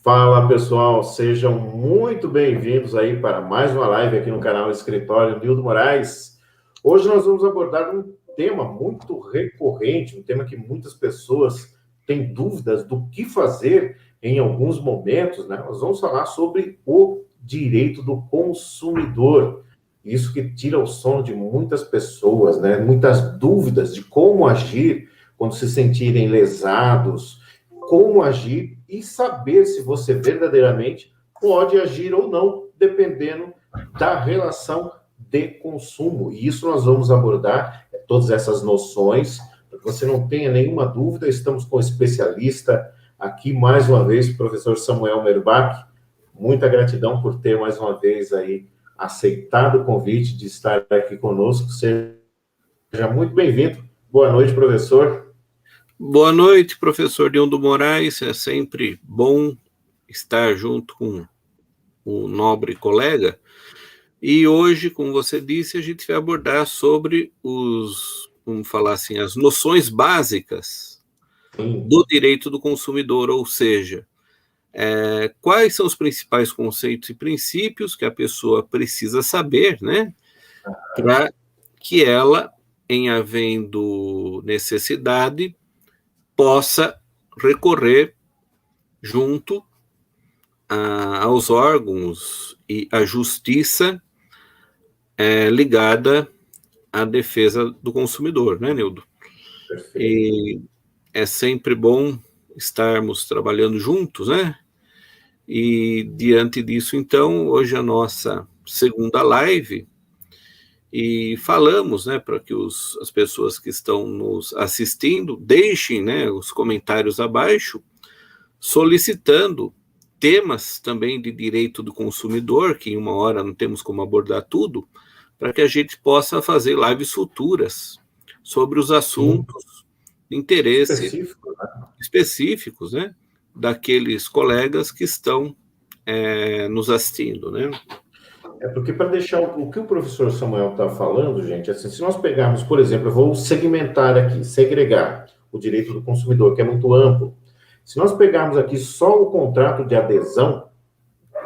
Fala pessoal, sejam muito bem-vindos aí para mais uma live aqui no canal Escritório Nildo Moraes. Hoje nós vamos abordar um tema muito recorrente, um tema que muitas pessoas têm dúvidas do que fazer em alguns momentos, né? Nós vamos falar sobre o direito do consumidor. Isso que tira o sono de muitas pessoas, né? Muitas dúvidas de como agir quando se sentirem lesados, como agir e saber se você verdadeiramente pode agir ou não, dependendo da relação de consumo. E isso nós vamos abordar, todas essas noções, para que você não tenha nenhuma dúvida. Estamos com o especialista aqui, mais uma vez, professor Samuel Merbach. Muita gratidão por ter, mais uma vez, aí aceitado o convite de estar aqui conosco. Seja muito bem-vindo. Boa noite, professor. Boa noite, professor Nildo Moraes. É sempre bom estar junto com o nobre colega. E hoje, como você disse, a gente vai abordar sobre vamos falar assim, as noções básicas do direito do consumidor, ou seja, quais são os principais conceitos e princípios que a pessoa precisa saber, né, para que ela, em havendo necessidade, possa recorrer junto aos órgãos e à justiça ligada à defesa do consumidor, né, Nildo? Perfeito. E é sempre bom estarmos trabalhando juntos, né? E diante disso, então, hoje a nossa segunda live, e falamos, né, para que as pessoas que estão nos assistindo deixem, né, os comentários abaixo, solicitando temas também de direito do consumidor, que em uma hora não temos como abordar tudo, para que a gente possa fazer lives futuras sobre os assuntos de interesse específicos, né, daqueles colegas que estão nos assistindo, né? Porque para deixar o que o professor Samuel está falando, gente, assim, se nós pegarmos, por exemplo, eu vou segmentar aqui, segregar o direito do consumidor, que é muito amplo. Se nós pegarmos aqui só o contrato de adesão,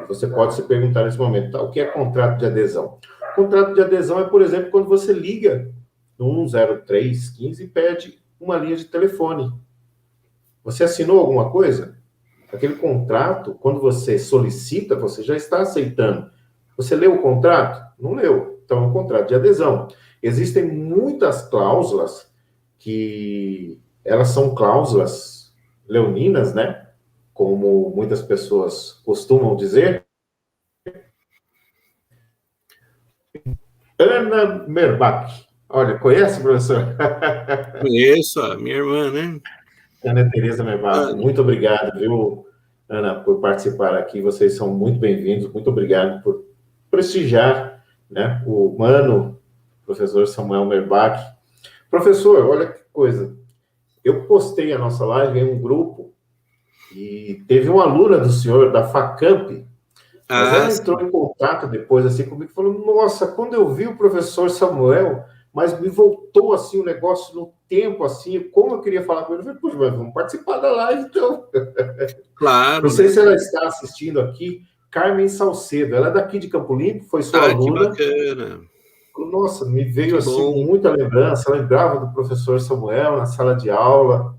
você pode se perguntar nesse momento, tá, o que é contrato de adesão? Contrato de adesão é, por exemplo, quando você liga no 10315 e pede uma linha de telefone. Você assinou alguma coisa? Aquele contrato, quando você solicita, você já está aceitando. Você leu o contrato? Não leu. Então, é um contrato de adesão. Existem muitas cláusulas que elas são cláusulas leoninas, né? Como muitas pessoas costumam dizer. Ana Merbach. Olha, conhece, professor? Conheço a minha irmã, né? Ana Tereza Merbach. Muito obrigado, viu, Ana, por participar aqui. Vocês são muito bem-vindos. Muito obrigado por prestigiar, né, o humano, professor Samuel Merbach. Professor, olha que coisa. Eu postei a nossa live em um grupo e teve uma aluna do senhor, da FACAMP, mas ela entrou em contato depois, assim, comigo, e falou, nossa, quando eu vi o professor Samuel, mas me voltou, assim, o negócio no tempo, assim, como eu queria falar com ele, eu falei, puxa, mas vamos participar da live, então. Claro. Não sei se ela está assistindo aqui, Carmen Salcedo, ela é daqui de Campo Limpo, foi sua aluna. Que bacana. Nossa, me veio Que assim bom. muita lembrança, lembrava do professor Samuel na sala de aula.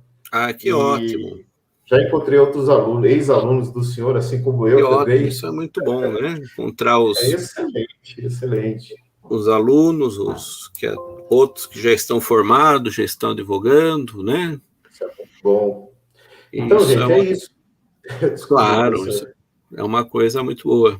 Que ótimo. Já encontrei outros alunos, ex-alunos do senhor, assim como eu também. Ótimo, isso é muito bom, né? Encontrar excelente. Os alunos, outros que já estão formados, já estão advogando, né? Isso é muito bom. Então, isso gente, é isso. Desculpa, claro, isso é uma coisa muito boa.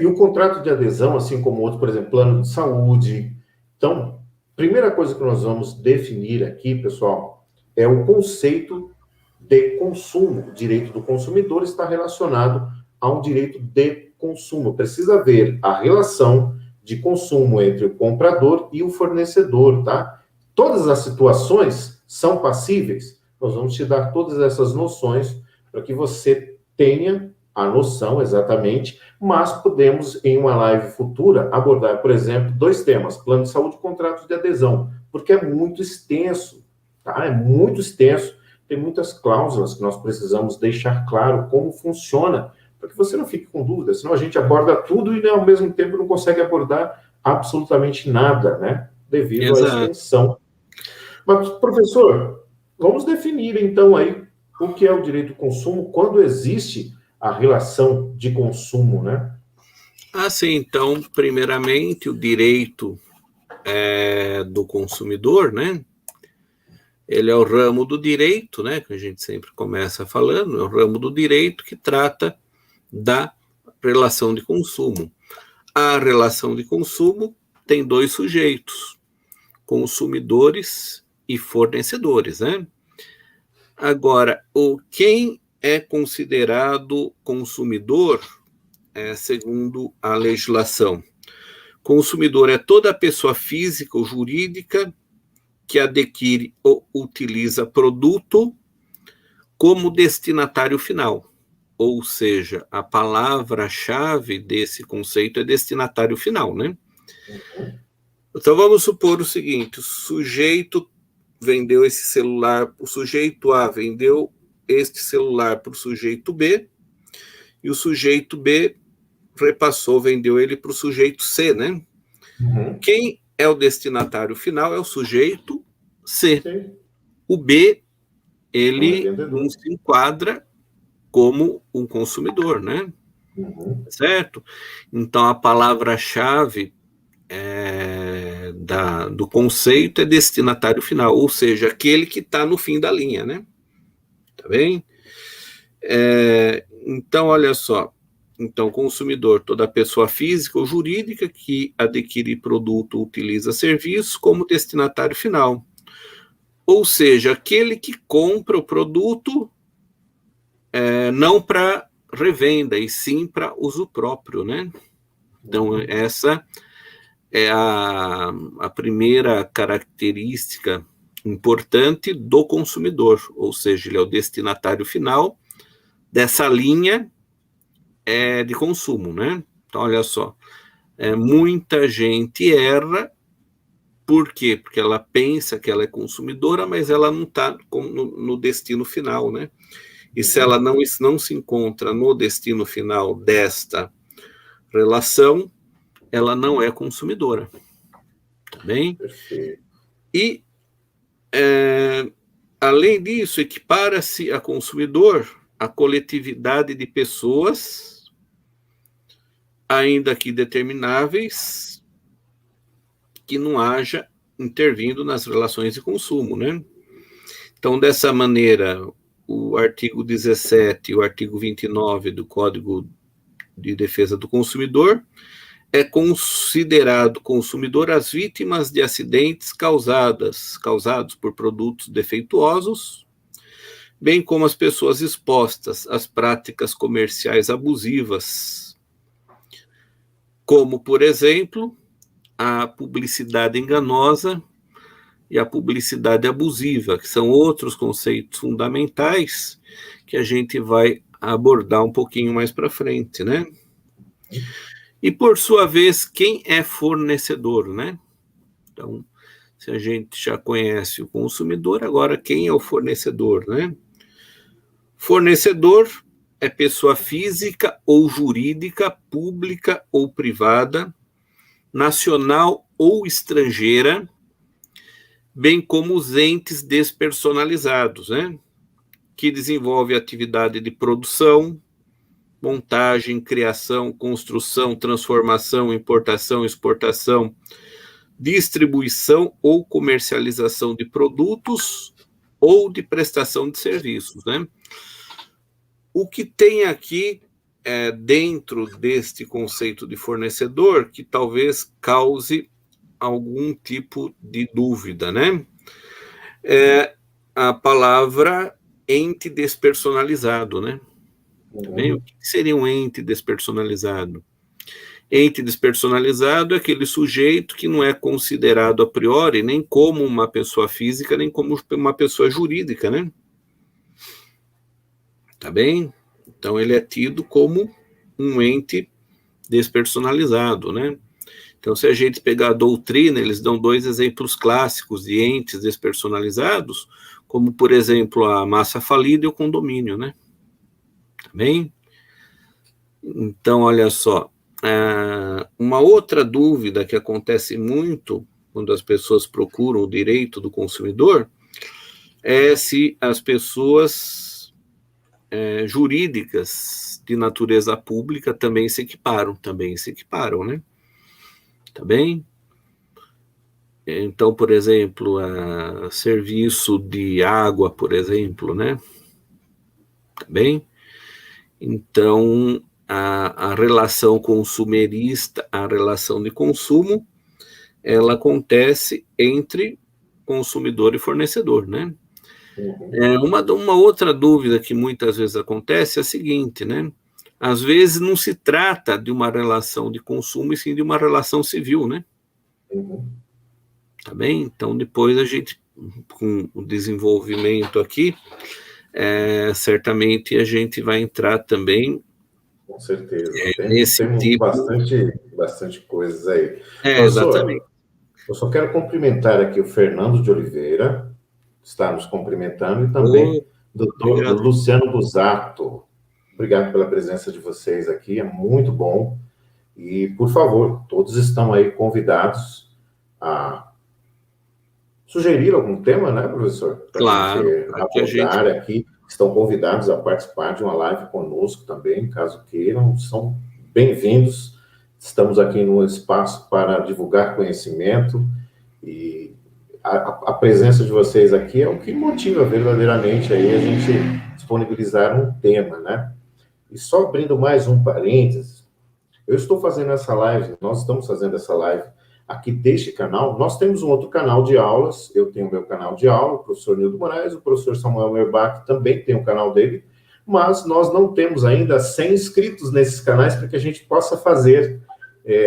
E o contrato de adesão, assim como outro, por exemplo, plano de saúde. Então, primeira coisa que nós vamos definir aqui, pessoal, é o conceito de consumo. O direito do consumidor está relacionado a um direito de consumo. Precisa ver a relação de consumo entre o comprador e o fornecedor, tá? Todas as situações são passíveis. Nós vamos te dar todas essas noções para que você tenha a noção exatamente, mas podemos, em uma live futura, abordar, por exemplo, 2 temas, plano de saúde e contrato de adesão, porque é muito extenso, tá? É muito extenso, tem muitas cláusulas que nós precisamos deixar claro como funciona, para que você não fique com dúvida, senão a gente aborda tudo e ao mesmo tempo não consegue abordar absolutamente nada, né? Devido à Exato. extensão. Mas, professor, vamos definir então aí o que é o direito do consumo, quando existe a relação de consumo, né? Assim, então, primeiramente, o direito do consumidor, né? Ele é o ramo do direito, né? Que a gente sempre começa falando, é o ramo do direito que trata da relação de consumo. A relação de consumo tem dois sujeitos, consumidores e fornecedores, né? Agora, quem é considerado consumidor, segundo a legislação? Consumidor é toda pessoa física ou jurídica que adquire ou utiliza produto como destinatário final. Ou seja, a palavra-chave desse conceito é destinatário final, né? Então vamos supor o seguinte: o sujeito vendeu esse celular, o sujeito A vendeu este celular para o sujeito B, e o sujeito B repassou, vendeu ele para o sujeito C, né? Uhum. Quem é o destinatário final é o sujeito C. Sim. O B, É ele vendedor. não se enquadra como um consumidor, né? Uhum. Certo? Então, a palavra-chave do conceito é destinatário final, ou seja, aquele que está no fim da linha, né? Tá bem? Então, olha só. Então, consumidor, toda pessoa física ou jurídica que adquire produto ou utiliza serviço como destinatário final. Ou seja, aquele que compra o produto não para revenda, e sim para uso próprio, né? Então, essa é a primeira característica importante do consumidor, ou seja, ele é o destinatário final dessa linha de consumo, né? Então, olha só, muita gente erra. Por quê? Porque ela pensa que ela é consumidora, mas ela não está no destino final, né? E se ela não se encontra no destino final desta relação, ela não é consumidora. Tá bem? Perfeito. E, além disso, equipara-se a consumidor a coletividade de pessoas, ainda que determináveis, que não haja intervindo nas relações de consumo, né? Então, dessa maneira, o artigo 17 e o artigo 29 do Código de Defesa do Consumidor é considerado consumidor as vítimas de acidentes causados por produtos defeituosos, bem como as pessoas expostas às práticas comerciais abusivas, como, por exemplo, a publicidade enganosa e a publicidade abusiva, que são outros conceitos fundamentais que a gente vai abordar um pouquinho mais para frente, né? E, por sua vez, quem é fornecedor, né? Então, se a gente já conhece o consumidor, agora quem é o fornecedor, né? Fornecedor é pessoa física ou jurídica, pública ou privada, nacional ou estrangeira, bem como os entes despersonalizados, né? Que desenvolve atividade de produção, montagem, criação, construção, transformação, importação, exportação, distribuição ou comercialização de produtos ou de prestação de serviços, né? O que tem aqui dentro deste conceito de fornecedor que talvez cause algum tipo de dúvida, né? A palavra ente despersonalizado, né? Também, o que seria um ente despersonalizado? Ente despersonalizado é aquele sujeito que não é considerado a priori nem como uma pessoa física, nem como uma pessoa jurídica, né? Tá bem? Então, ele é tido como um ente despersonalizado, né? Então, se a gente pegar a doutrina, eles dão dois exemplos clássicos de entes despersonalizados, como, por exemplo, a massa falida e o condomínio, né? Tá bem? Então, olha só, uma outra dúvida que acontece muito quando as pessoas procuram o direito do consumidor é se as pessoas jurídicas de natureza pública também se equiparam, né? Tá bem? Então, por exemplo, serviço de água, por exemplo, né? Tá bem? Então, a relação consumerista, a relação de consumo, ela acontece entre consumidor e fornecedor, né? Uma outra dúvida que muitas vezes acontece é a seguinte, né? Às vezes não se trata de uma relação de consumo, e sim de uma relação civil, né? Tá bem? Então, depois a gente, com o desenvolvimento aqui, certamente a gente vai entrar também. Com certeza. Nesse Temos tipo... bastante coisas aí. Exatamente. Professor, eu só quero cumprimentar aqui o Fernando de Oliveira, que está nos cumprimentando, e também o doutor Luciano Busato. Obrigado pela presença de vocês aqui, é muito bom. E, por favor, todos estão aí convidados a sugerir algum tema, né, professor? Para a gente abordar aqui. Estão convidados a participar de uma live conosco também, caso queiram, são bem-vindos. Estamos aqui no espaço para divulgar conhecimento e a presença de vocês aqui é o que motiva verdadeiramente aí a gente disponibilizar um tema, né? E só abrindo mais um parênteses, eu estou fazendo essa live, nós estamos fazendo essa live aqui deste canal. Nós temos um outro canal de aulas, eu tenho o meu canal de aula, o professor Nildo Moraes, o professor Samuel Merbach também tem o canal dele, mas nós não temos ainda 100 inscritos nesses canais para que a gente possa fazer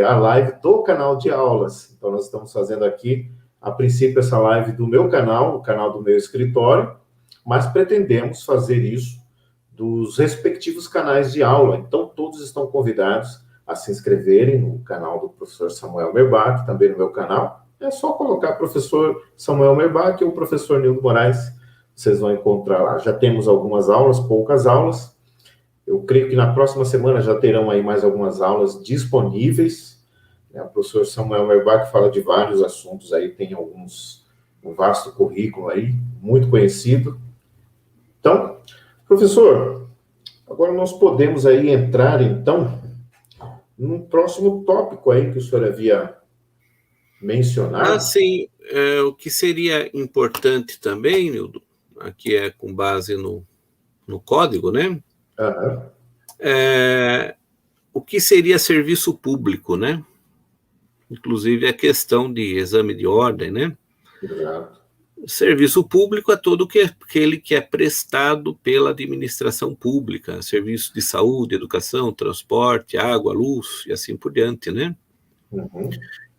a live do canal de aulas. Então, nós estamos fazendo aqui, a princípio, essa live do meu canal, o canal do meu escritório, mas pretendemos fazer isso dos respectivos canais de aula. Então, todos estão convidados a se inscreverem no canal do professor Samuel Merbach, também no meu canal. É só colocar professor Samuel Merbach ou professor Nildo Moraes, vocês vão encontrar lá. Já temos algumas aulas, poucas aulas. Eu creio que na próxima semana já terão aí mais algumas aulas disponíveis. O professor Samuel Merbach fala de vários assuntos aí, tem um vasto currículo aí, muito conhecido. Então, professor, agora nós podemos aí entrar, então, num próximo tópico aí que o senhor havia mencionado. Sim. O que seria importante também, Nildo, aqui é com base no código, né? O que seria serviço público, né? Inclusive a questão de exame de ordem, né? Exato. Serviço público é todo aquele que é prestado pela administração pública, serviço de saúde, educação, transporte, água, luz e assim por diante, né?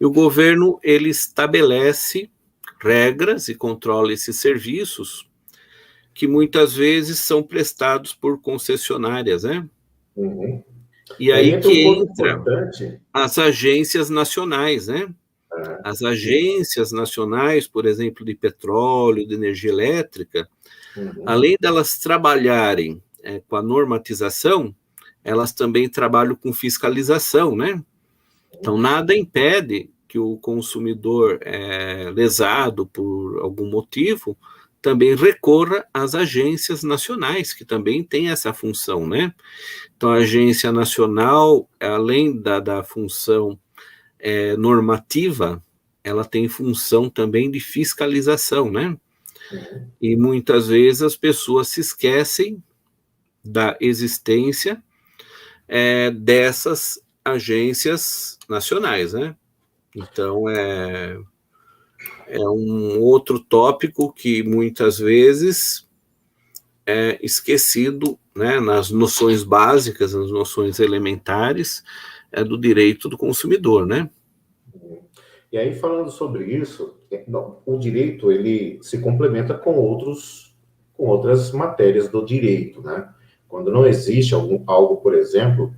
E o governo, ele estabelece regras e controla esses serviços que muitas vezes são prestados por concessionárias, né? E aí que entra as agências nacionais, né? As agências nacionais, por exemplo, de petróleo, de energia elétrica, além delas trabalharem com a normatização, elas também trabalham com fiscalização, né? Então, nada impede que o consumidor lesado por algum motivo também recorra às agências nacionais, que também têm essa função, né? Então, a agência nacional, além da função normativa, ela tem função também de fiscalização, né? E muitas vezes as pessoas se esquecem da existência dessas agências nacionais, né? Então, é um outro tópico que muitas vezes é esquecido, né, nas noções básicas, nas noções elementares do direito do consumidor, né? E aí, falando sobre isso, o direito, ele se complementa com outras matérias do direito, né? Quando não existe algo, por exemplo,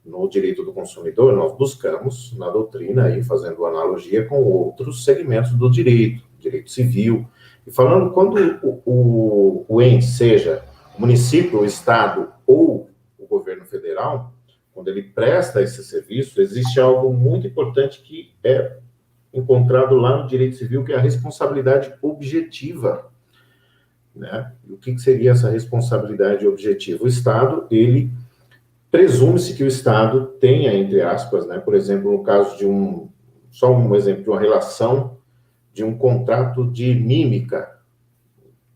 no direito do consumidor, nós buscamos na doutrina, aí, fazendo analogia com outros segmentos do direito civil, E falando, quando o ente, seja o município, o estado ou o governo federal, quando ele presta esse serviço, existe algo muito importante que é encontrado lá no direito civil, que é a responsabilidade objetiva, né? E o que seria essa responsabilidade objetiva? O Estado, ele presume-se que o Estado tenha, entre aspas, né, por exemplo, no caso de só um exemplo, de uma relação, de um contrato de mímica.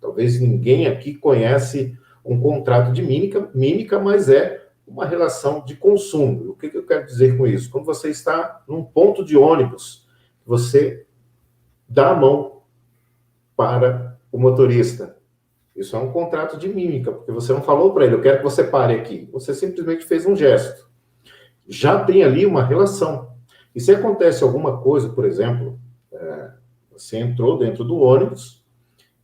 Talvez ninguém aqui conhece um contrato de mímica, mas é uma relação de consumo. O que eu quero dizer com isso? Quando você está num ponto de ônibus, você dá a mão para o motorista. Isso é um contrato de mímica, porque você não falou para ele, eu quero que você pare aqui. Você simplesmente fez um gesto. Já tem ali uma relação. E se acontece alguma coisa, por exemplo, você entrou dentro do ônibus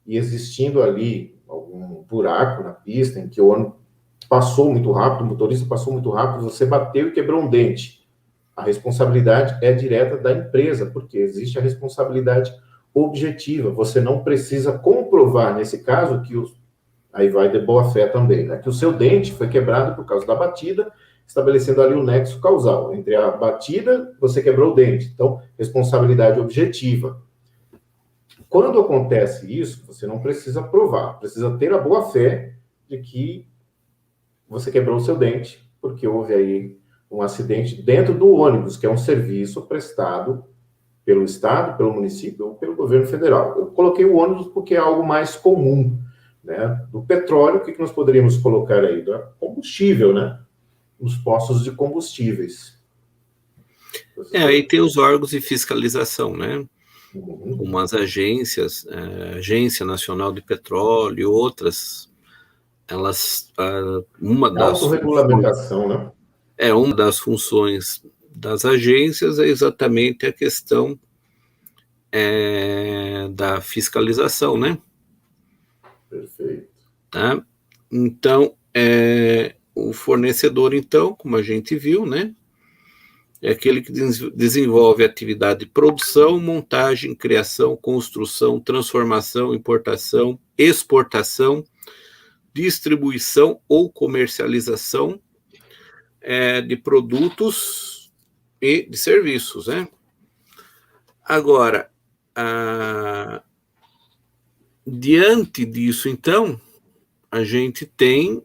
e existindo ali algum buraco na pista em que o ônibus passou muito rápido, o motorista passou muito rápido, você bateu e quebrou um dente. A responsabilidade é direta da empresa, porque existe a responsabilidade objetiva. Você não precisa comprovar, nesse caso, aí vai de boa fé também, né? Que o seu dente foi quebrado por causa da batida, estabelecendo ali um nexo causal. Entre a batida, você quebrou o dente. Então, responsabilidade objetiva. Quando acontece isso, você não precisa provar, precisa ter a boa fé de que você quebrou o seu dente, porque houve aí um acidente dentro do ônibus, que é um serviço prestado pelo Estado, pelo município ou pelo governo federal. Eu coloquei o ônibus porque é algo mais comum, né? Do petróleo, o que nós poderíamos colocar aí? Do combustível, né? Os postos de combustíveis. Aí tem os órgãos de fiscalização, né? Uhum. Como as agências, Agência Nacional de Petróleo e outras, elas, uma das autorregulamentação, né? Uma das funções das agências é exatamente a questão da fiscalização, né? Perfeito. Tá? Então, o fornecedor, então, como a gente viu, né? É aquele que desenvolve atividade de produção, montagem, criação, construção, transformação, importação, exportação, distribuição ou comercialização de produtos e de serviços, né? Agora, diante disso, então, a gente tem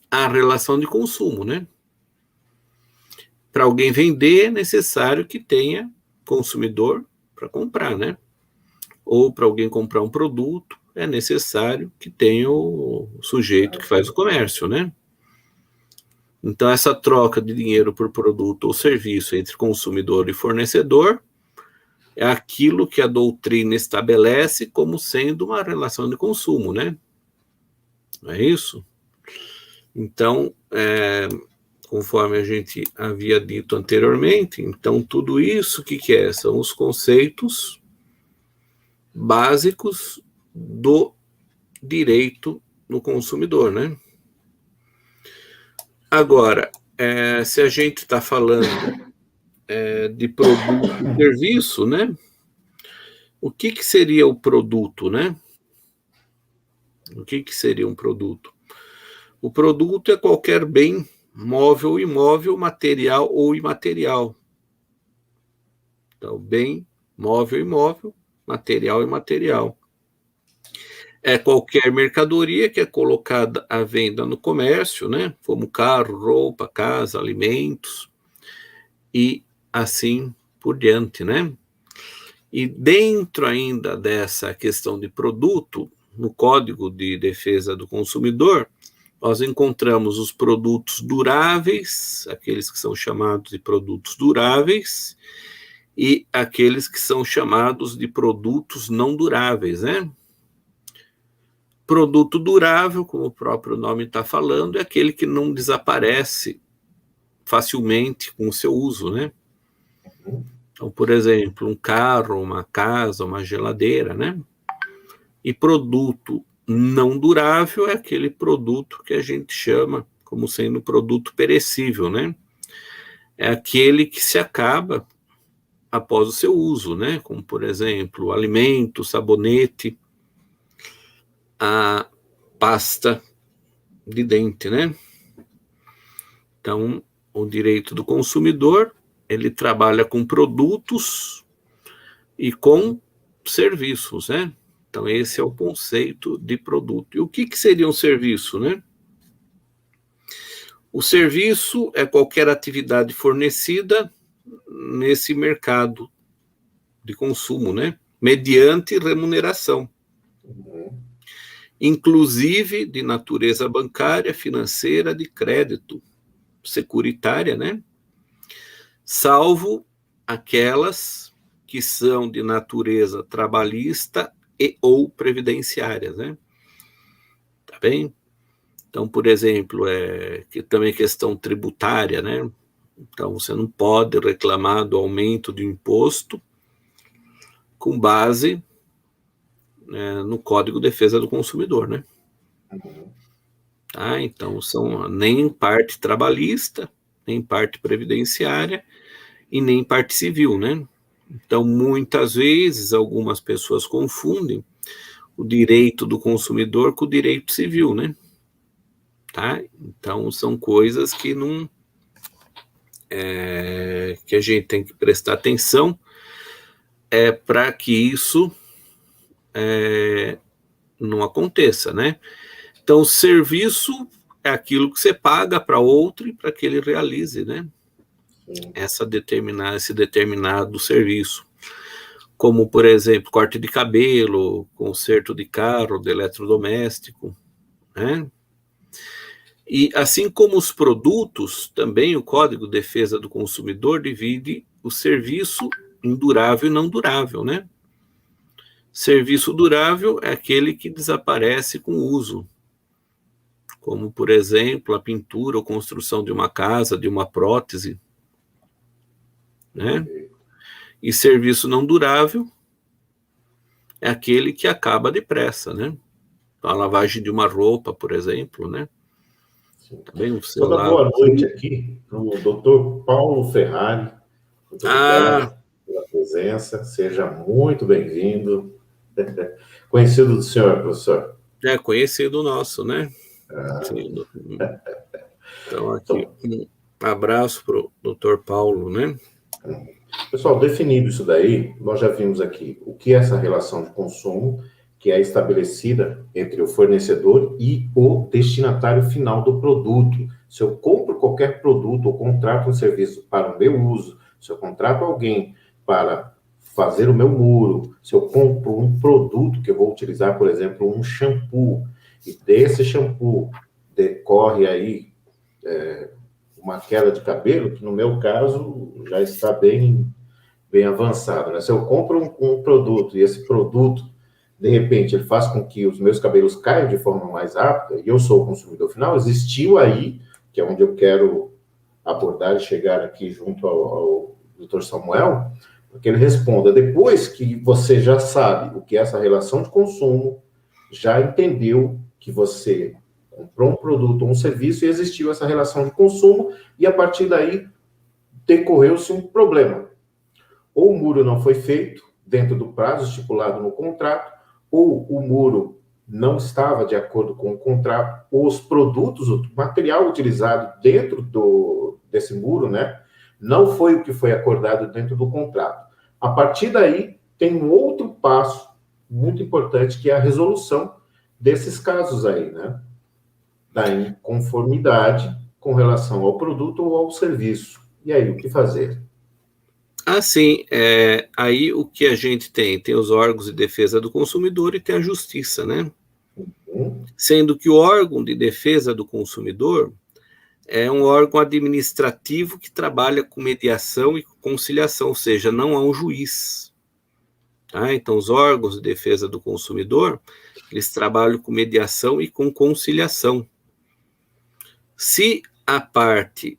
a relação de consumo, né? Para alguém vender, é necessário que tenha consumidor para comprar, né? Ou para alguém comprar um produto, é necessário que tenha o sujeito que faz o comércio, né? Então, essa troca de dinheiro por produto ou serviço entre consumidor e fornecedor é aquilo que a doutrina estabelece como sendo uma relação de consumo, né? Não é isso? Então, conforme a gente havia dito anteriormente, então tudo isso, o que é? São os conceitos básicos do direito do consumidor, né? Agora, se a gente está falando de produto e serviço, né? O que seria o produto, né? O que seria um produto? O produto é qualquer bem móvel ou imóvel, material ou imaterial. Então, bem, móvel, imóvel, material e imaterial. É qualquer mercadoria que é colocada à venda no comércio, né? Como carro, roupa, casa, alimentos e assim por diante, né? E dentro ainda dessa questão de produto, no Código de Defesa do Consumidor, nós encontramos os produtos duráveis, aqueles que são chamados de produtos duráveis, e aqueles que são chamados de produtos não duráveis, né? Produto durável, como o próprio nome está falando, é aquele que não desaparece facilmente com o seu uso, né? Então, por exemplo, um carro, uma casa, uma geladeira, né? E produto não durável é aquele produto que a gente chama como sendo produto perecível, né? É aquele que se acaba após o seu uso, né? Como, por exemplo, alimento, sabonete, a pasta de dente, né? Então, o direito do consumidor, ele trabalha com produtos e com serviços, né? Então, esse é o conceito de produto. E o que seria um serviço, né? O serviço é qualquer atividade fornecida nesse mercado de consumo, né? Mediante remuneração, inclusive de natureza bancária, financeira, de crédito, securitária, né? Salvo aquelas que são de natureza trabalhista e ou previdenciárias, né? Tá bem? Então, por exemplo, que também questão tributária, né? Então, você não pode reclamar do aumento do imposto com base, né, no Código de Defesa do Consumidor, né? Tá? Então, são nem parte trabalhista, nem parte previdenciária e nem parte civil, né? Então, muitas vezes, algumas pessoas confundem o direito do consumidor com o direito civil, né? Tá? Então, são coisas que não... que a gente tem que prestar atenção para que isso não aconteça, né? Então, o serviço é aquilo que você paga para outro e para que ele realize, né? Esse determinado serviço. Como, por exemplo, corte de cabelo, conserto de carro, de eletrodoméstico, né? E assim como os produtos, também o Código de Defesa do Consumidor divide o serviço em durável e não durável, né? Serviço durável é aquele que desaparece com o uso, como, por exemplo, a pintura ou construção de uma casa, de uma prótese, né? E serviço não durável é aquele que acaba depressa, né? A lavagem de uma roupa, por exemplo, né? Também você toda boa noite aqui para o Dr. Paulo Ferrari. Muito obrigado pela presença. Seja muito bem-vindo. Conhecido do senhor, professor? Conhecido nosso, né? Então, aqui, um abraço para o Dr. Paulo, né? Pessoal, definido isso daí, nós já vimos aqui o que é essa relação de consumo, que é estabelecida entre o fornecedor e o destinatário final do produto. Se eu compro qualquer produto ou contrato um serviço para o meu uso, se eu contrato alguém para fazer o meu muro, se eu compro um produto que eu vou utilizar, por exemplo, um shampoo, e desse shampoo decorre aí uma queda de cabelo, que no meu caso já está bem avançado, né? Se eu compro um produto e esse produto, de repente, ele faz com que os meus cabelos caiam de forma mais rápida, e eu sou o consumidor final, existiu aí, que é onde eu quero abordar e chegar aqui junto ao Dr. Samuel, para que ele responda, depois que você já sabe o que é essa relação de consumo, já entendeu que você comprou um produto ou um serviço e existiu essa relação de consumo, e a partir daí decorreu-se um problema. Ou o muro não foi feito dentro do prazo estipulado no contrato, ou o muro não estava de acordo com o contrato, ou os produtos, o material utilizado dentro desse muro, né, não foi o que foi acordado dentro do contrato. A partir daí, tem um outro passo muito importante, que é a resolução desses casos aí, né, da inconformidade com relação ao produto ou ao serviço. E aí, o que fazer? Sim, aí o que a gente tem os órgãos de defesa do consumidor e tem a justiça, né? Sendo que o órgão de defesa do consumidor é um órgão administrativo que trabalha com mediação e conciliação, ou seja, não há um juiz. Tá? Então, os órgãos de defesa do consumidor, eles trabalham com mediação e com conciliação. Se a parte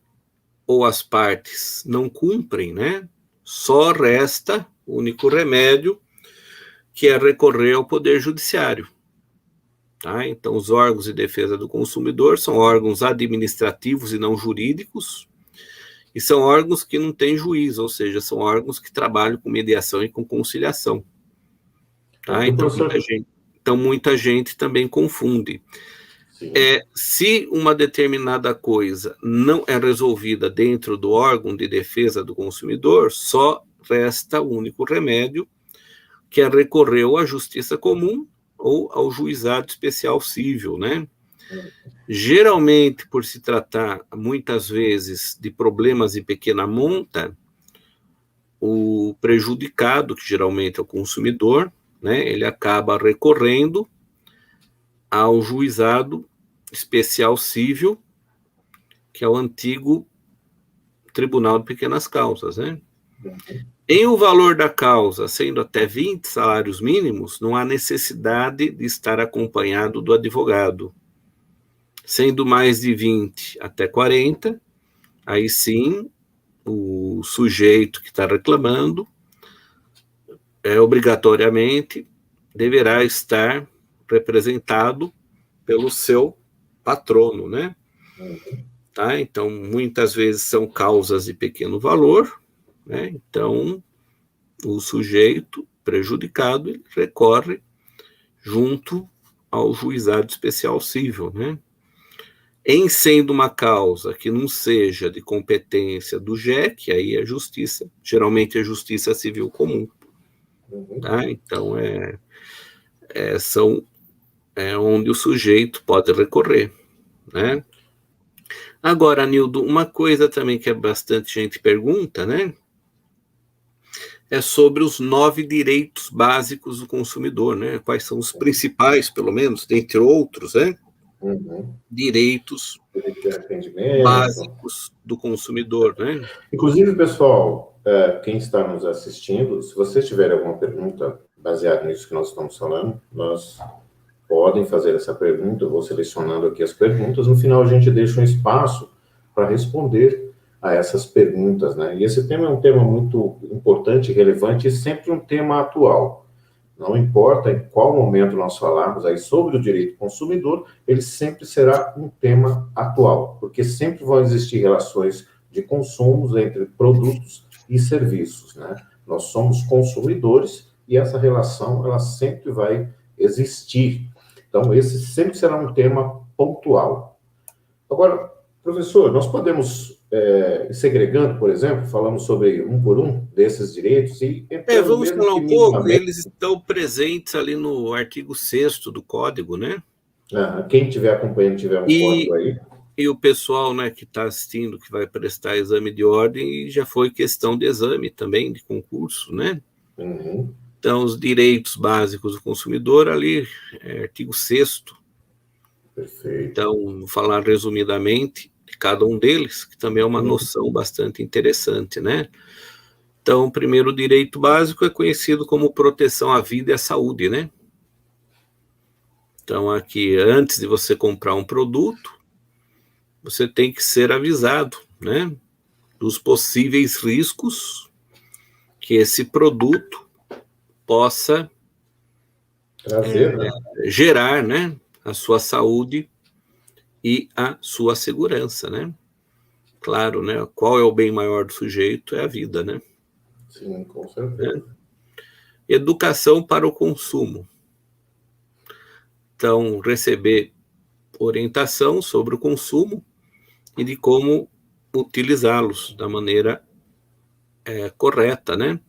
ou as partes não cumprem, né? Só resta o único remédio, que é recorrer ao Poder Judiciário. Tá? Então, os órgãos de defesa do consumidor são órgãos administrativos e não jurídicos, e são órgãos que não têm juiz, ou seja, são órgãos que trabalham com mediação e com conciliação. Tá? Então, muita gente... Então, muita gente também confunde. Se uma determinada coisa não é resolvida dentro do órgão de defesa do consumidor, só resta o único remédio, que é recorrer ou à justiça comum ou ao juizado especial civil, né? Geralmente, por se tratar, muitas vezes, de problemas de pequena monta, o prejudicado, que geralmente é o consumidor, né, ele acaba recorrendo ao juizado especial civil, que é o antigo Tribunal de Pequenas Causas, né? Em o valor da causa sendo até 20 salários mínimos, não há necessidade de estar acompanhado do advogado. Sendo mais de 20 até 40, aí sim, o sujeito que está reclamando obrigatoriamente deverá estar representado pelo seu patrono, né? Tá? Então, muitas vezes são causas de pequeno valor, né? Então, o sujeito prejudicado ele recorre junto ao juizado especial civil, né? Em sendo uma causa que não seja de competência do JEC, aí é justiça, geralmente é justiça civil comum. Tá? Então, são onde o sujeito pode recorrer, né? Agora, Nildo, uma coisa também que bastante gente pergunta, né? É sobre os 9 direitos básicos do consumidor, né? Quais são os principais, pelo menos, dentre outros, né? Direitos básicos do consumidor, né? Inclusive, pessoal, quem está nos assistindo, se vocês tiverem alguma pergunta baseada nisso que nós estamos falando, nós podem fazer essa pergunta, eu vou selecionando aqui as perguntas, no final a gente deixa um espaço para responder a essas perguntas, né? E esse tema é um tema muito importante, relevante e sempre um tema atual. Não importa em qual momento nós falarmos aí sobre o direito do consumidor, ele sempre será um tema atual, porque sempre vão existir relações de consumos entre produtos e serviços, né? Nós somos consumidores e essa relação, ela sempre vai existir. Então, esse sempre será um tema pontual. Agora, professor, nós podemos segregando, por exemplo, falamos sobre um por um desses direitos e vamos falar um pouco, eles estão presentes ali no artigo 6º do Código, né? Quem estiver acompanhando, tiver um código aí. E o pessoal, né, que está assistindo, que vai prestar exame de ordem, já foi questão de exame também, de concurso, né? Então, os direitos básicos do consumidor ali, artigo 6º. Perfeito. Então, vou falar resumidamente de cada um deles, que também é uma noção bastante interessante, né? Então, o primeiro direito básico é conhecido como proteção à vida e à saúde, né? Então, aqui, antes de você comprar um produto, você tem que ser avisado, né? Dos possíveis riscos que esse produto possa trazer, né? Gerar, né? A sua saúde e a sua segurança, né? Claro, né? Qual é o bem maior do sujeito? É a vida, né? Sim, com certeza. Educação para o consumo. Então, receber orientação sobre o consumo e de como utilizá-los da maneira correta, né?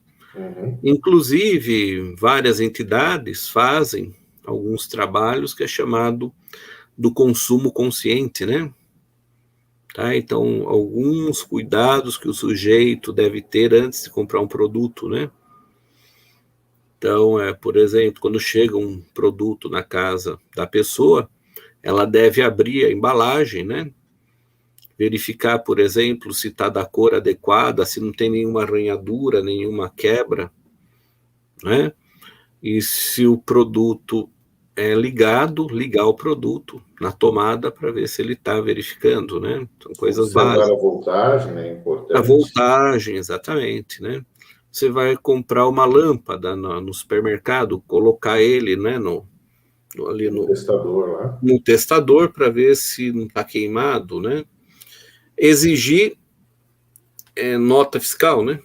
Inclusive, várias entidades fazem alguns trabalhos que é chamado do consumo consciente, né? Tá? Então, alguns cuidados que o sujeito deve ter antes de comprar um produto, né? Então, por exemplo, quando chega um produto na casa da pessoa, ela deve abrir a embalagem, né? Verificar, por exemplo, se está da cor adequada, se não tem nenhuma arranhadura, nenhuma quebra, né? E se o produto é ligado, ligar o produto na tomada para ver se ele está verificando, né? São coisas básicas. A voltagem, né? Importante. A voltagem, exatamente, né? Você vai comprar uma lâmpada no supermercado, colocar ele, né, ali no testador lá. No testador para ver se não está queimado, né? Exigir nota fiscal, né?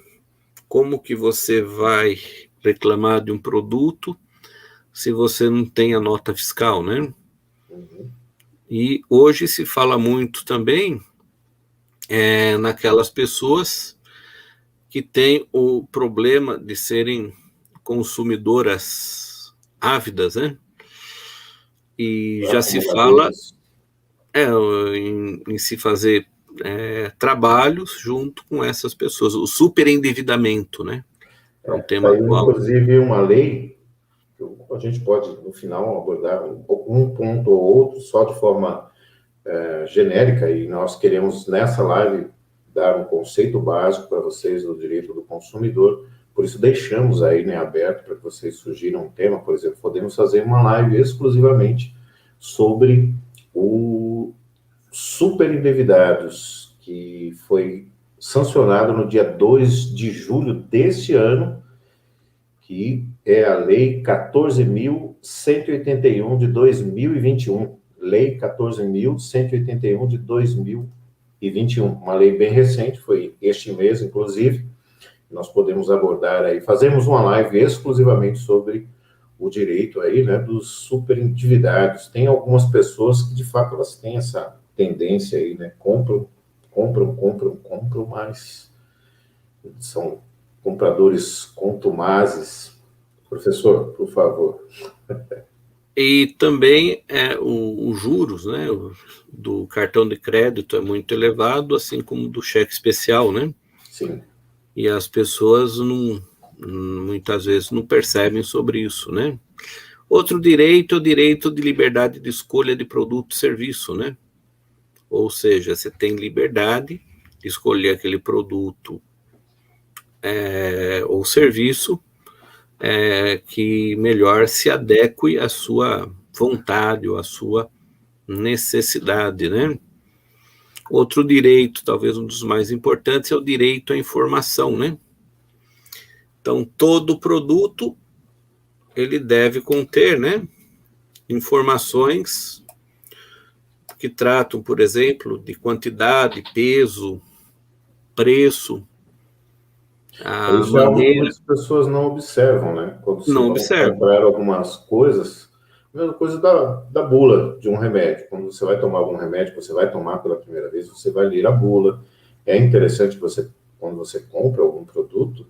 Como que você vai reclamar de um produto se você não tem a nota fiscal, né? E hoje se fala muito também naquelas pessoas que têm o problema de serem consumidoras ávidas, né? E já se fala em se fazer trabalhos junto com essas pessoas, o superendividamento, né? É um tema atual. Inclusive, uma lei, que a gente pode, no final, abordar um ponto ou outro, só de forma genérica, e nós queremos, nessa live, dar um conceito básico para vocês do direito do consumidor, por isso deixamos aí, né, aberto para que vocês sugiram um tema. Por exemplo, podemos fazer uma live exclusivamente sobre o superendividados, que foi sancionado no dia 2 de julho deste ano, que é a Lei 14.181 de 2021. Lei 14.181 de 2021. Uma lei bem recente, foi este mês, inclusive. Nós podemos abordar aí, fazemos uma live exclusivamente sobre o direito aí, né, dos superendividados. Tem algumas pessoas que, de fato, elas têm essa tendência aí, né, compram, mas são compradores contumazes. Professor, por favor. E também os juros, né, do cartão de crédito é muito elevado, assim como do cheque especial, né? Sim. E as pessoas muitas vezes não percebem sobre isso, né? Outro direito é o direito de liberdade de escolha de produto e serviço, né? Ou seja, você tem liberdade de escolher aquele produto ou serviço que melhor se adeque à sua vontade ou à sua necessidade, né? Outro direito, talvez um dos mais importantes, é o direito à informação, né? Então, todo produto, ele deve conter, né, informações que tratam, por exemplo, de quantidade, peso, preço, Isso maneira... é algo que muitas pessoas não observam, né? Quando não observam. Comprar algumas coisas, a mesma coisa da bula de um remédio. Quando você vai tomar algum remédio, você vai tomar pela primeira vez, você vai ler a bula. É interessante que quando você compra algum produto,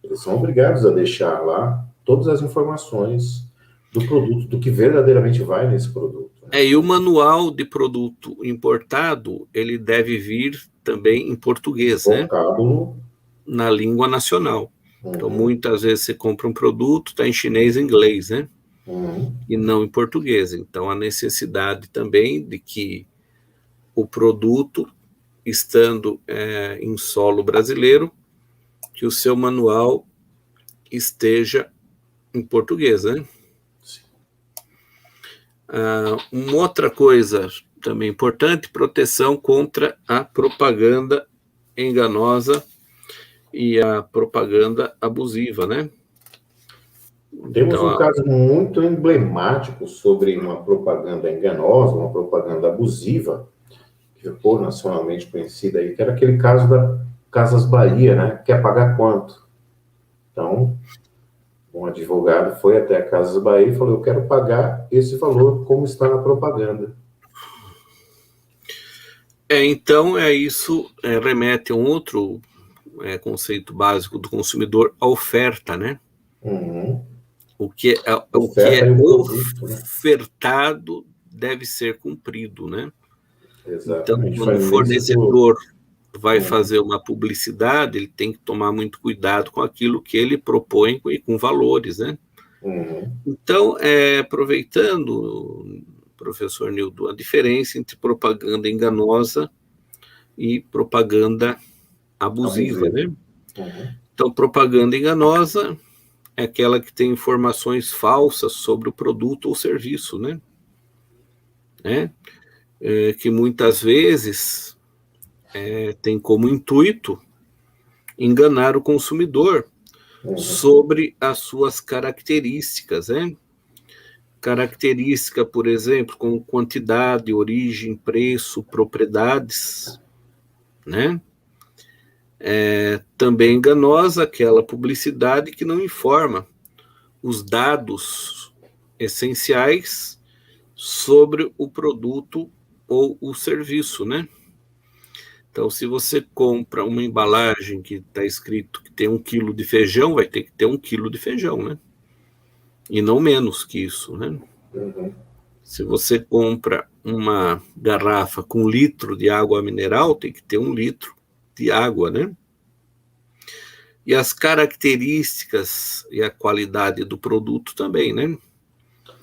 eles são obrigados a deixar lá todas as informações do produto, do que verdadeiramente vai nesse produto. Né? E o manual de produto importado, ele deve vir também em português, vocábulo, né? Na língua nacional. Então, muitas vezes você compra um produto, está em chinês e inglês, né? E não em português. Então, a necessidade também de que o produto, estando em solo brasileiro, que o seu manual esteja em português, né? Uma outra coisa também importante, proteção contra a propaganda enganosa e a propaganda abusiva, né? Temos então, um caso muito emblemático sobre uma propaganda enganosa, uma propaganda abusiva, que ficou nacionalmente conhecida aí, que era aquele caso da Casas Bahia, né? Quer pagar quanto? Então, um advogado foi até a Casas Bahia e falou: eu quero pagar esse valor como está na propaganda. Então, isso remete a um outro conceito básico do consumidor, a oferta, né? O que é ofertado deve ser cumprido, né? Exatamente. Então, quando o fornecedor vai fazer uma publicidade, ele tem que tomar muito cuidado com aquilo que ele propõe e com valores, né? Então, aproveitando, professor Nildo, a diferença entre propaganda enganosa e propaganda abusiva, né? Então, propaganda enganosa é aquela que tem informações falsas sobre o produto ou serviço, né? Que muitas vezes tem como intuito enganar o consumidor sobre as suas características, né? Característica, por exemplo, como quantidade, origem, preço, propriedades, né? Também enganosa aquela publicidade que não informa os dados essenciais sobre o produto ou o serviço, né? Então, se você compra uma embalagem que está escrito que tem 1 quilo de feijão, vai ter que ter 1 quilo de feijão, né? E não menos que isso, né? Uhum. Se você compra uma garrafa com 1 litro de água mineral, tem que ter 1 litro de água, né? E as características e a qualidade do produto também, né?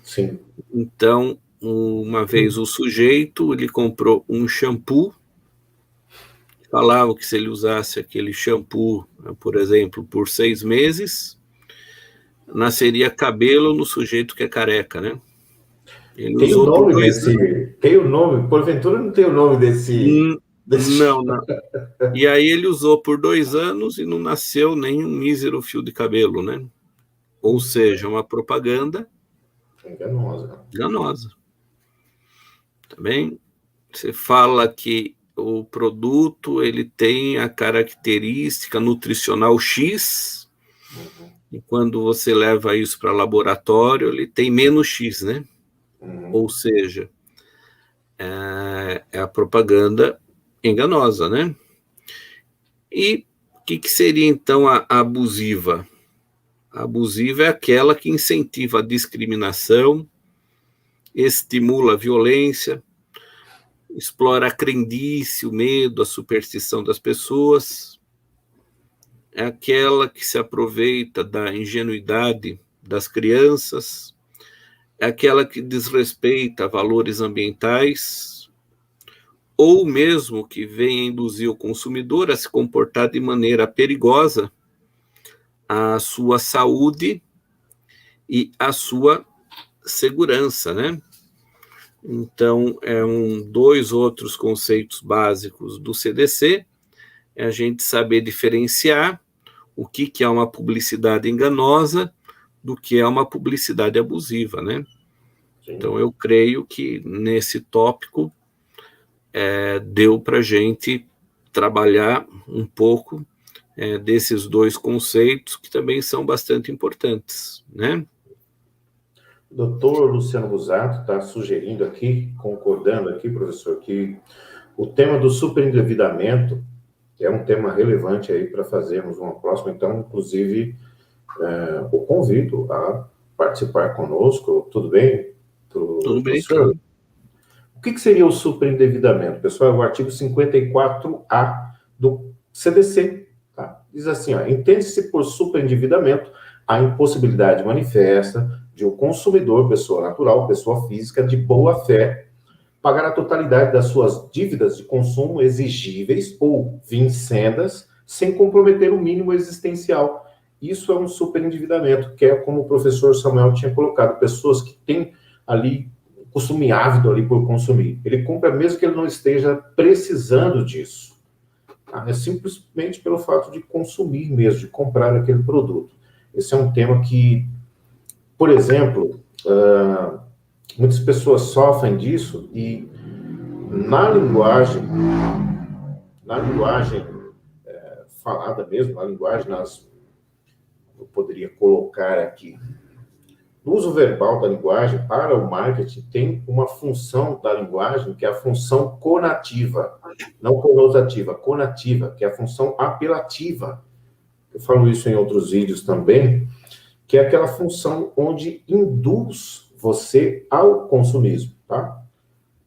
Sim. Então, uma vez o sujeito, ele comprou um shampoo, falava que se ele usasse aquele shampoo, por exemplo, por 6 meses, nasceria cabelo no sujeito que é careca, né? Ele Tem o usou por nome 2 anos. desse. Tem o nome, porventura não tem o nome desse. Não, não. E aí ele usou por 2 anos e não nasceu nem um mísero fio de cabelo, né? Ou seja, uma propaganda Enganosa. enganosa. Também você fala que o produto ele tem a característica nutricional X, Uhum. e quando você leva isso para laboratório, ele tem menos X, né? Uhum. Ou seja, é a propaganda enganosa, né? E o que seria então a abusiva? A abusiva é aquela que incentiva a discriminação, estimula a violência, explora a crendice, o medo, a superstição das pessoas. É aquela que se aproveita da ingenuidade das crianças, é aquela que desrespeita valores ambientais, ou mesmo que venha induzir o consumidor a se comportar de maneira perigosa à sua saúde e à sua segurança, né? Então, 2 outros conceitos básicos do CDC, é a gente saber diferenciar o que é uma publicidade enganosa do que é uma publicidade abusiva, né? Sim. Então, eu creio que nesse tópico deu para a gente trabalhar um pouco desses 2 conceitos que também são bastante importantes, né? O doutor Luciano Busato está sugerindo aqui, concordando aqui, professor, que o tema do superendividamento é um tema relevante aí para fazermos uma próxima. Então, inclusive, o convido a participar conosco. Tudo bem, Tudo bem, professor? claro. O que seria o superendividamento, pessoal? É o artigo 54A do CDC. Tá? Diz assim, entende-se por superendividamento a impossibilidade manifesta de um consumidor, pessoa natural, pessoa física, de boa fé, pagar a totalidade das suas dívidas de consumo exigíveis ou vincendas, sem comprometer o mínimo existencial. Isso é um superendividamento, que é como o professor Samuel tinha colocado, pessoas que têm ali costume ávido ali por consumir. Ele compra mesmo que ele não esteja precisando disso. Tá? É simplesmente pelo fato de consumir mesmo, de comprar aquele produto. Esse é um tema que, por exemplo, muitas pessoas sofrem disso e na linguagem falada mesmo, na linguagem, eu poderia colocar aqui, no uso verbal da linguagem, para o marketing, tem uma função da linguagem que é a função conativa, não conotativa, conativa, que é a função apelativa. Eu falo isso em outros vídeos também, que é aquela função onde induz você ao consumismo, tá?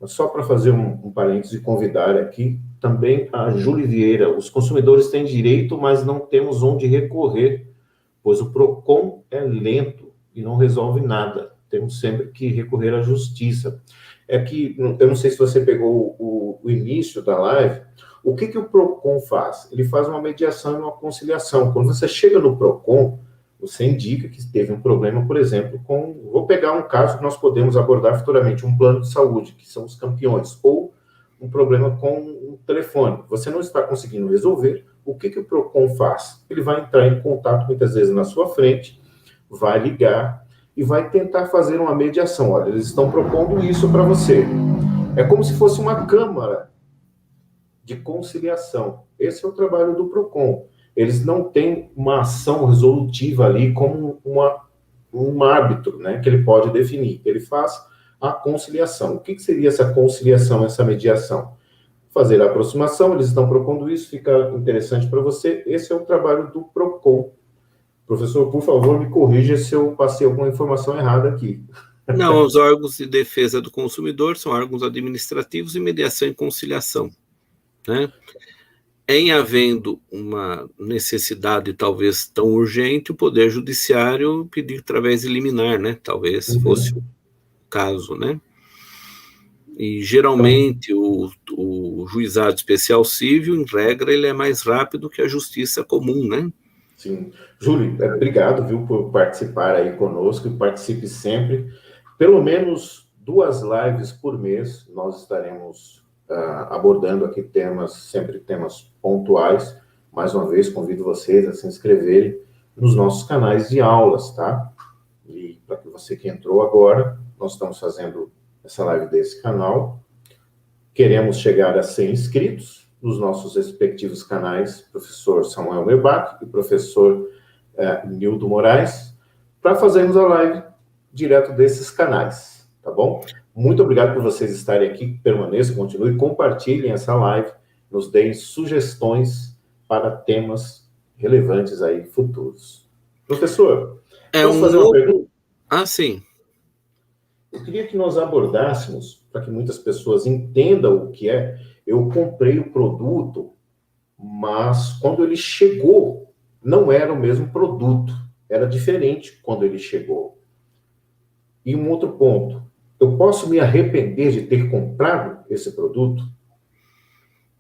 Mas só para fazer um parênteses e convidar aqui também a Júlia Vieira. Os consumidores têm direito, mas não temos onde recorrer, pois o PROCON é lento e não resolve nada. Temos sempre que recorrer à justiça. É que, eu não sei se você pegou o início da live, o que o PROCON faz? Ele faz uma mediação e uma conciliação. Quando você chega no PROCON, você indica que teve um problema, por exemplo, vou pegar um caso que nós podemos abordar futuramente, um plano de saúde, que são os campeões, ou um problema com um telefone. Você não está conseguindo resolver, o que o PROCON faz? Ele vai entrar em contato, muitas vezes, na sua frente, vai ligar e vai tentar fazer uma mediação. Olha, eles estão propondo isso para você. É como se fosse uma câmara de conciliação. Esse é o trabalho do PROCON. Eles não têm uma ação resolutiva ali como uma um árbitro, né, que ele pode definir. Ele faz a conciliação. O que seria essa conciliação, essa mediação? Fazer a aproximação, eles estão propondo isso, fica interessante para você. Esse é o trabalho do PROCON. Professor, por favor, me corrija se eu passei alguma informação errada aqui. Não, os órgãos de defesa do consumidor são órgãos administrativos e mediação e conciliação, né? Em havendo uma necessidade talvez tão urgente, o Poder Judiciário pedir através de liminar, né? Talvez fosse o caso, né? E geralmente o juizado especial civil, em regra, ele é mais rápido que a justiça comum, né? Sim. Júlio, obrigado, viu, por participar aí conosco, e participe sempre. Pelo menos 2 lives por mês, nós estaremos abordando aqui temas, sempre temas pontuais. Mais uma vez, convido vocês a se inscreverem nos nossos canais de aulas, tá? E para que você que entrou agora, nós estamos fazendo essa live desse canal. Queremos chegar a 100 inscritos nos nossos respectivos canais, professor Samuel Merbach e professor Nildo Moraes, para fazermos a live direto desses canais, tá bom? Muito obrigado por vocês estarem aqui, permaneçam, continuem, compartilhem essa live, nos deem sugestões para temas relevantes aí futuros. Professor, posso fazer uma pergunta? Sim. Eu queria que nós abordássemos, para que muitas pessoas entendam o que é. Eu comprei o produto, mas quando ele chegou, não era o mesmo produto, era diferente quando ele chegou. E um outro ponto, eu posso me arrepender de ter comprado esse produto?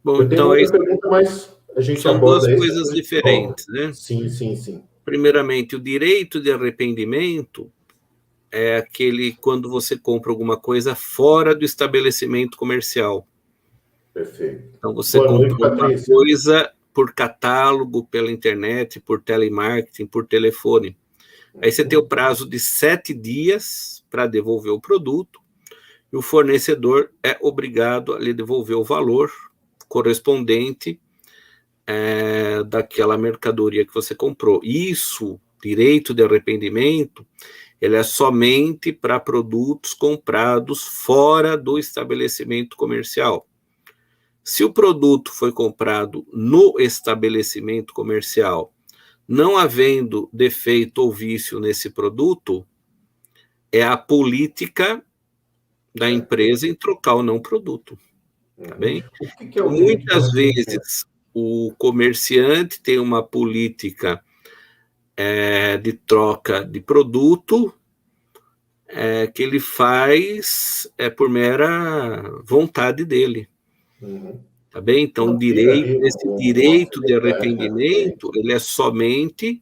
Bom, eu tenho então outra pergunta, mas a gente são aborda 2 coisas diferentes, né? Sim. Primeiramente, o direito de arrependimento é aquele quando você compra alguma coisa fora do estabelecimento comercial. Perfeito. Então, você comprou uma coisa por catálogo, pela internet, por telemarketing, por telefone. Aí você tem o prazo de 7 dias para devolver o produto, e o fornecedor é obrigado a lhe devolver o valor correspondente daquela mercadoria que você comprou. Isso, direito de arrependimento, ele é somente para produtos comprados fora do estabelecimento comercial. Se o produto foi comprado no estabelecimento comercial, não havendo defeito ou vício nesse produto, é a política da empresa em trocar ou não produto. Tá bem? Então, muitas vezes o comerciante tem uma política de troca de produto que ele faz por mera vontade dele. Tá bem? Então, esse direito de arrependimento, ele é somente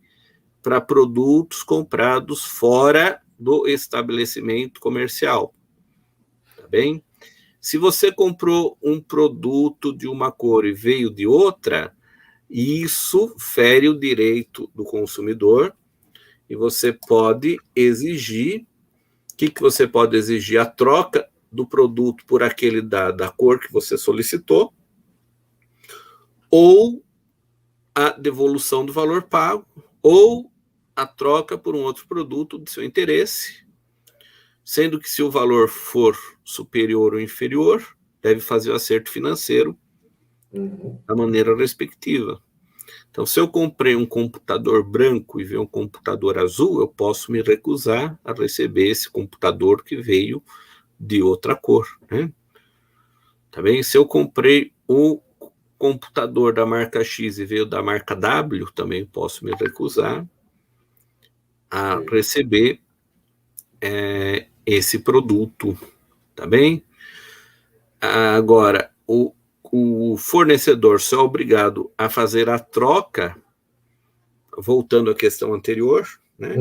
para produtos comprados fora do estabelecimento comercial. Tá bem? Se você comprou um produto de uma cor e veio de outra, isso fere o direito do consumidor e você pode exigir. O que você pode exigir? A troca do produto por aquele da cor que você solicitou, ou a devolução do valor pago, ou a troca por um outro produto do seu interesse, sendo que se o valor for superior ou inferior, deve fazer o acerto financeiro da maneira respectiva. Então, se eu comprei um computador branco e veio um computador azul, eu posso me recusar a receber esse computador que veio de outra cor, né? Tá bem? Se eu comprei o computador da marca X e veio da marca W, também posso me recusar a receber esse produto, tá bem? Agora, o fornecedor só é obrigado a fazer a troca, voltando à questão anterior, né?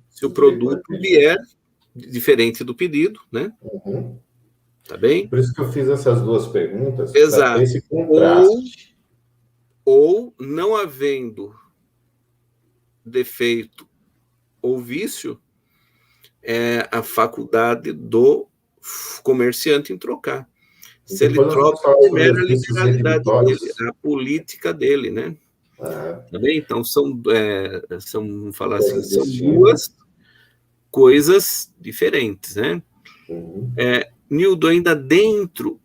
Se o produto vier diferente do pedido, né? Tá bem? Por isso que eu fiz essas 2 perguntas. Exato. Esse contraste. Ou não havendo defeito ou vício, é a faculdade do comerciante em trocar. Se ele troca, é a liberalidade dele, a política dele, né? Tá bem? Então, vamos falar assim, são coisas diferentes, né? Uhum. Nildo, ainda dentro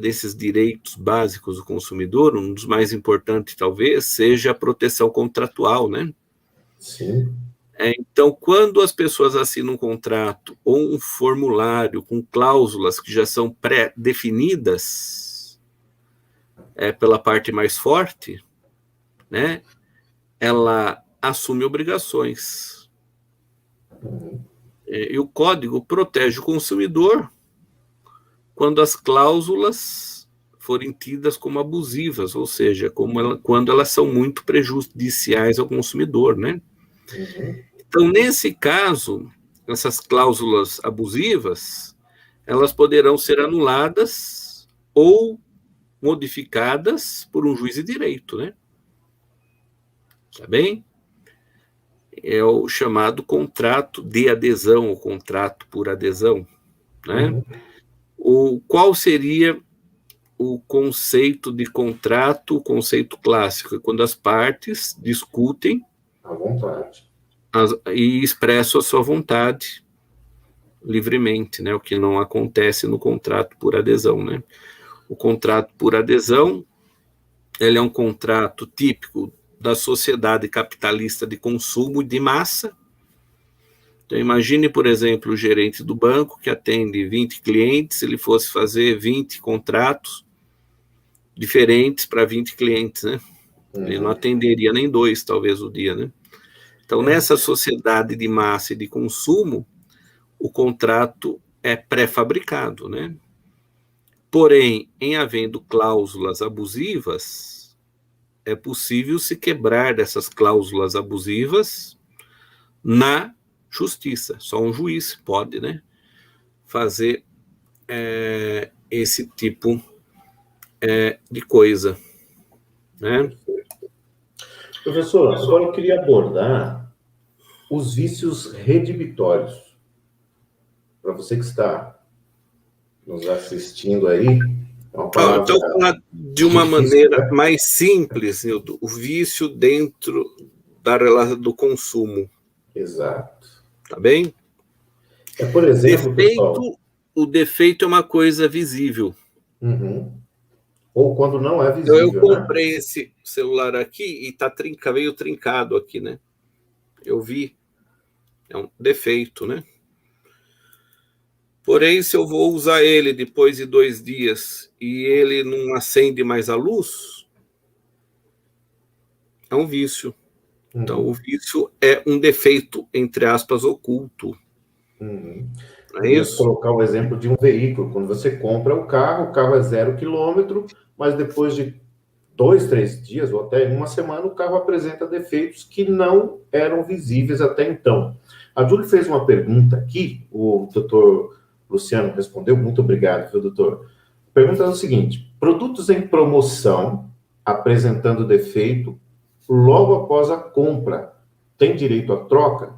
desses direitos básicos do consumidor, um dos mais importantes, talvez, seja a proteção contratual, né? Sim. Então, quando as pessoas assinam um contrato ou um formulário com cláusulas que já são pré-definidas pela parte mais forte, né, ela assume obrigações. Uhum. E o código protege o consumidor quando as cláusulas forem tidas como abusivas, ou seja, quando elas são muito prejudiciais ao consumidor, né? Uhum. Então, nesse caso, essas cláusulas abusivas, elas poderão ser anuladas ou modificadas por um juiz de direito, né? Tá bem? É o chamado contrato de adesão, ou contrato por adesão, né? Qual seria o conceito de contrato, o conceito clássico? Quando as partes discutem À vontade. e expressam a sua vontade livremente, né? O que não acontece no contrato por adesão, né? O contrato por adesão, ele é um contrato típico da sociedade capitalista de consumo de massa. Então, imagine, por exemplo, o gerente do banco que atende 20 clientes, ele fosse fazer 20 contratos diferentes para 20 clientes, né? Ele não atenderia nem 2, talvez, o dia, né? Então, nessa sociedade de massa e de consumo, o contrato é pré-fabricado, né? Porém, em havendo cláusulas abusivas, é possível se quebrar dessas cláusulas abusivas na justiça. Só um juiz pode, né, fazer esse tipo de coisa, né? Professor, agora eu queria abordar os vícios redibitórios. Para você que está nos assistindo aí, é uma palavra Então, de uma difícil, maneira né? mais simples, Nildo, o vício dentro da relação do consumo, Exato. tá bem? Por exemplo, pessoal. O defeito é uma coisa visível. Uhum. Ou quando não é Então, eu visível, né? comprei esse celular aqui e tá meio trincado aqui, né? Eu vi, é um defeito, né? Porém, se eu vou usar ele depois de 2 dias e ele não acende mais a luz, é um vício. Então, o vício é um defeito, entre aspas, oculto. Uhum. Não é Eu ia isso? colocar o exemplo de um veículo. Quando você compra o carro é 0 quilômetro, mas depois de 2, 3 dias ou até uma semana, o carro apresenta defeitos que não eram visíveis até então. A Júlia fez uma pergunta aqui, o doutor Luciano respondeu, muito obrigado, viu, doutor? Pergunta é o seguinte: produtos em promoção apresentando defeito logo após a compra, tem direito à troca?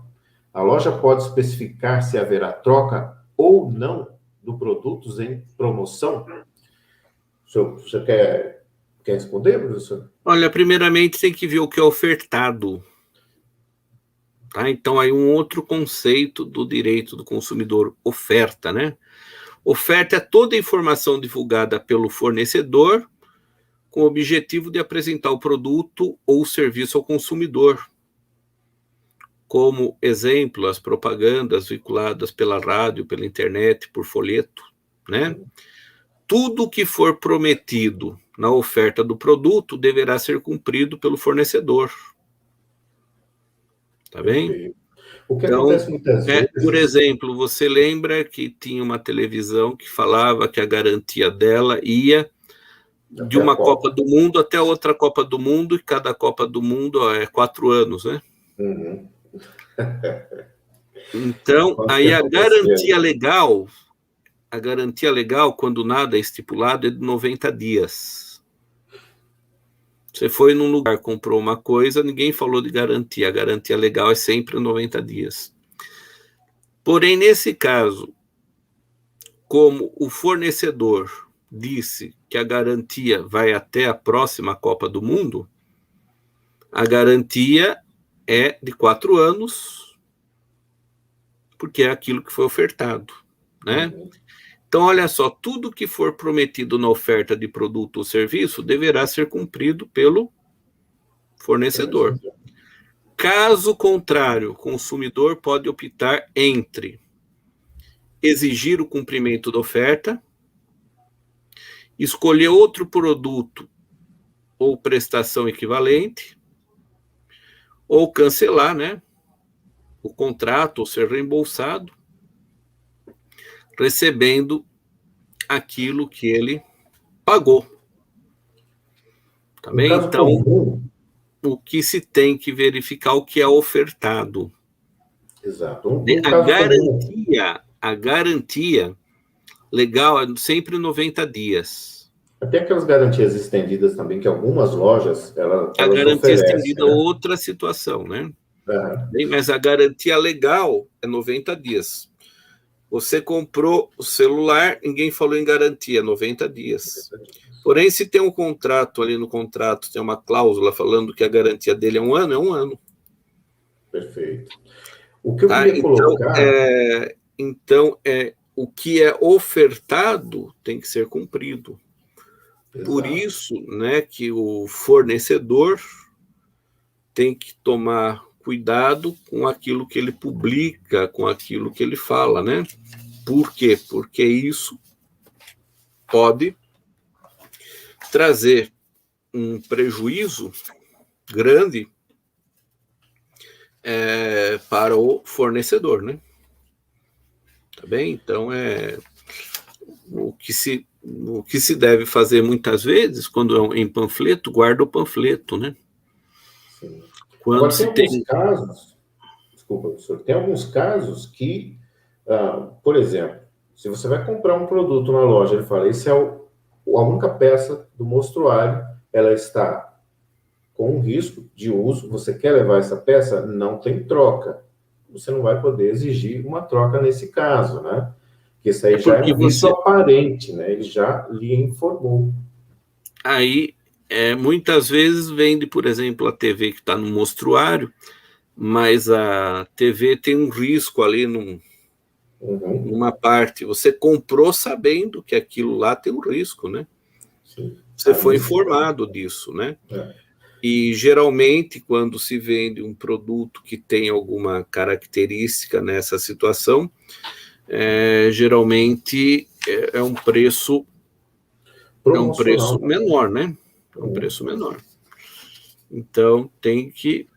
A loja pode especificar se haverá troca ou não do produtos em promoção? O senhor quer responder, professor? Olha, primeiramente tem que ver o que é ofertado. Tá? Então, aí um outro conceito do direito do consumidor, oferta, né? Oferta é toda a informação divulgada pelo fornecedor com o objetivo de apresentar o produto ou serviço ao consumidor. Como exemplo, as propagandas veiculadas pela rádio, pela internet, por folheto, né? Tudo que for prometido na oferta do produto deverá ser cumprido pelo fornecedor. Tá bem? Perfeito. O que Então, acontece muitas por vezes. exemplo, você lembra que tinha uma televisão que falava que a garantia dela ia de Até a uma Copa Copa. do Mundo até outra Copa do Mundo, e cada Copa do Mundo é 4 anos, né? Uhum. Então, Quanto aí tempo aconteceu? a garantia legal, quando nada é estipulado, é de 90 dias. Você foi num lugar, comprou uma coisa, ninguém falou de garantia. A garantia legal é sempre 90 dias. Porém, nesse caso, como o fornecedor disse que a garantia vai até a próxima Copa do Mundo, a garantia é de 4 anos porque é aquilo que foi ofertado, né? Então, olha só, tudo que for prometido na oferta de produto ou serviço deverá ser cumprido pelo fornecedor. Caso contrário, o consumidor pode optar entre exigir o cumprimento da oferta, escolher outro produto ou prestação equivalente, ou cancelar, né, o contrato ou ser reembolsado, recebendo aquilo que ele pagou. Tá bem? Então, o que se tem que verificar o que é ofertado. Exato. A garantia legal é sempre 90 dias. Até aquelas garantias estendidas também, que algumas lojas, elas a garantia oferecem, estendida é outra situação, né? Uhum. Mas a garantia legal é 90 dias. Você comprou o celular, ninguém falou em garantia, 90 dias. Porém, se tem um contrato ali no contrato, tem uma cláusula falando que a garantia dele é um ano. Perfeito. O que eu queria colocar... Então, o que é ofertado tem que ser cumprido. Exato. Por isso, né, que o fornecedor tem que tomar cuidado com aquilo que ele publica, com aquilo que ele fala, né? Por quê? Porque isso pode trazer um prejuízo grande para o fornecedor, né? Tá bem? Então, o que se deve fazer muitas vezes, quando é em panfleto, guarda o panfleto, né? Sim. Quando Agora, se tem alguns casos, desculpa, professor, tem alguns casos que, por exemplo, se você vai comprar um produto na loja, ele fala, esse é a única peça do mostruário, ela está com um risco de uso, você quer levar essa peça? Não tem troca. Você não vai poder exigir uma troca nesse caso, né? Porque isso aí já é um vício aparente, né? Ele já lhe informou. Aí, muitas vezes vende, por exemplo, a TV que está no mostruário, mas a TV tem um risco ali numa parte. Você comprou sabendo que aquilo lá tem um risco, né? Sim. Você foi informado disso, né? E, geralmente, quando se vende um produto que tem alguma característica nessa situação, geralmente é um preço menor, né? É um preço menor. Então, tem que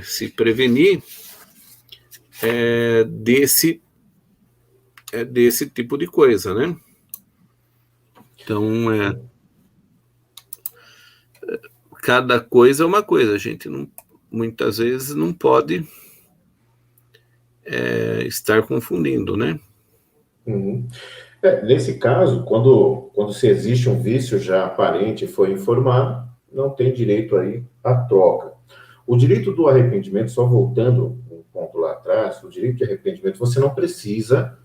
se prevenir desse tipo de coisa, né? Então, cada coisa é uma coisa. A gente muitas vezes não pode estar confundindo, né? Uhum. Nesse caso, quando se existe um vício já aparente e foi informado, não tem direito aí à troca. O direito do arrependimento, só voltando um ponto lá atrás, o direito de arrependimento, você não precisa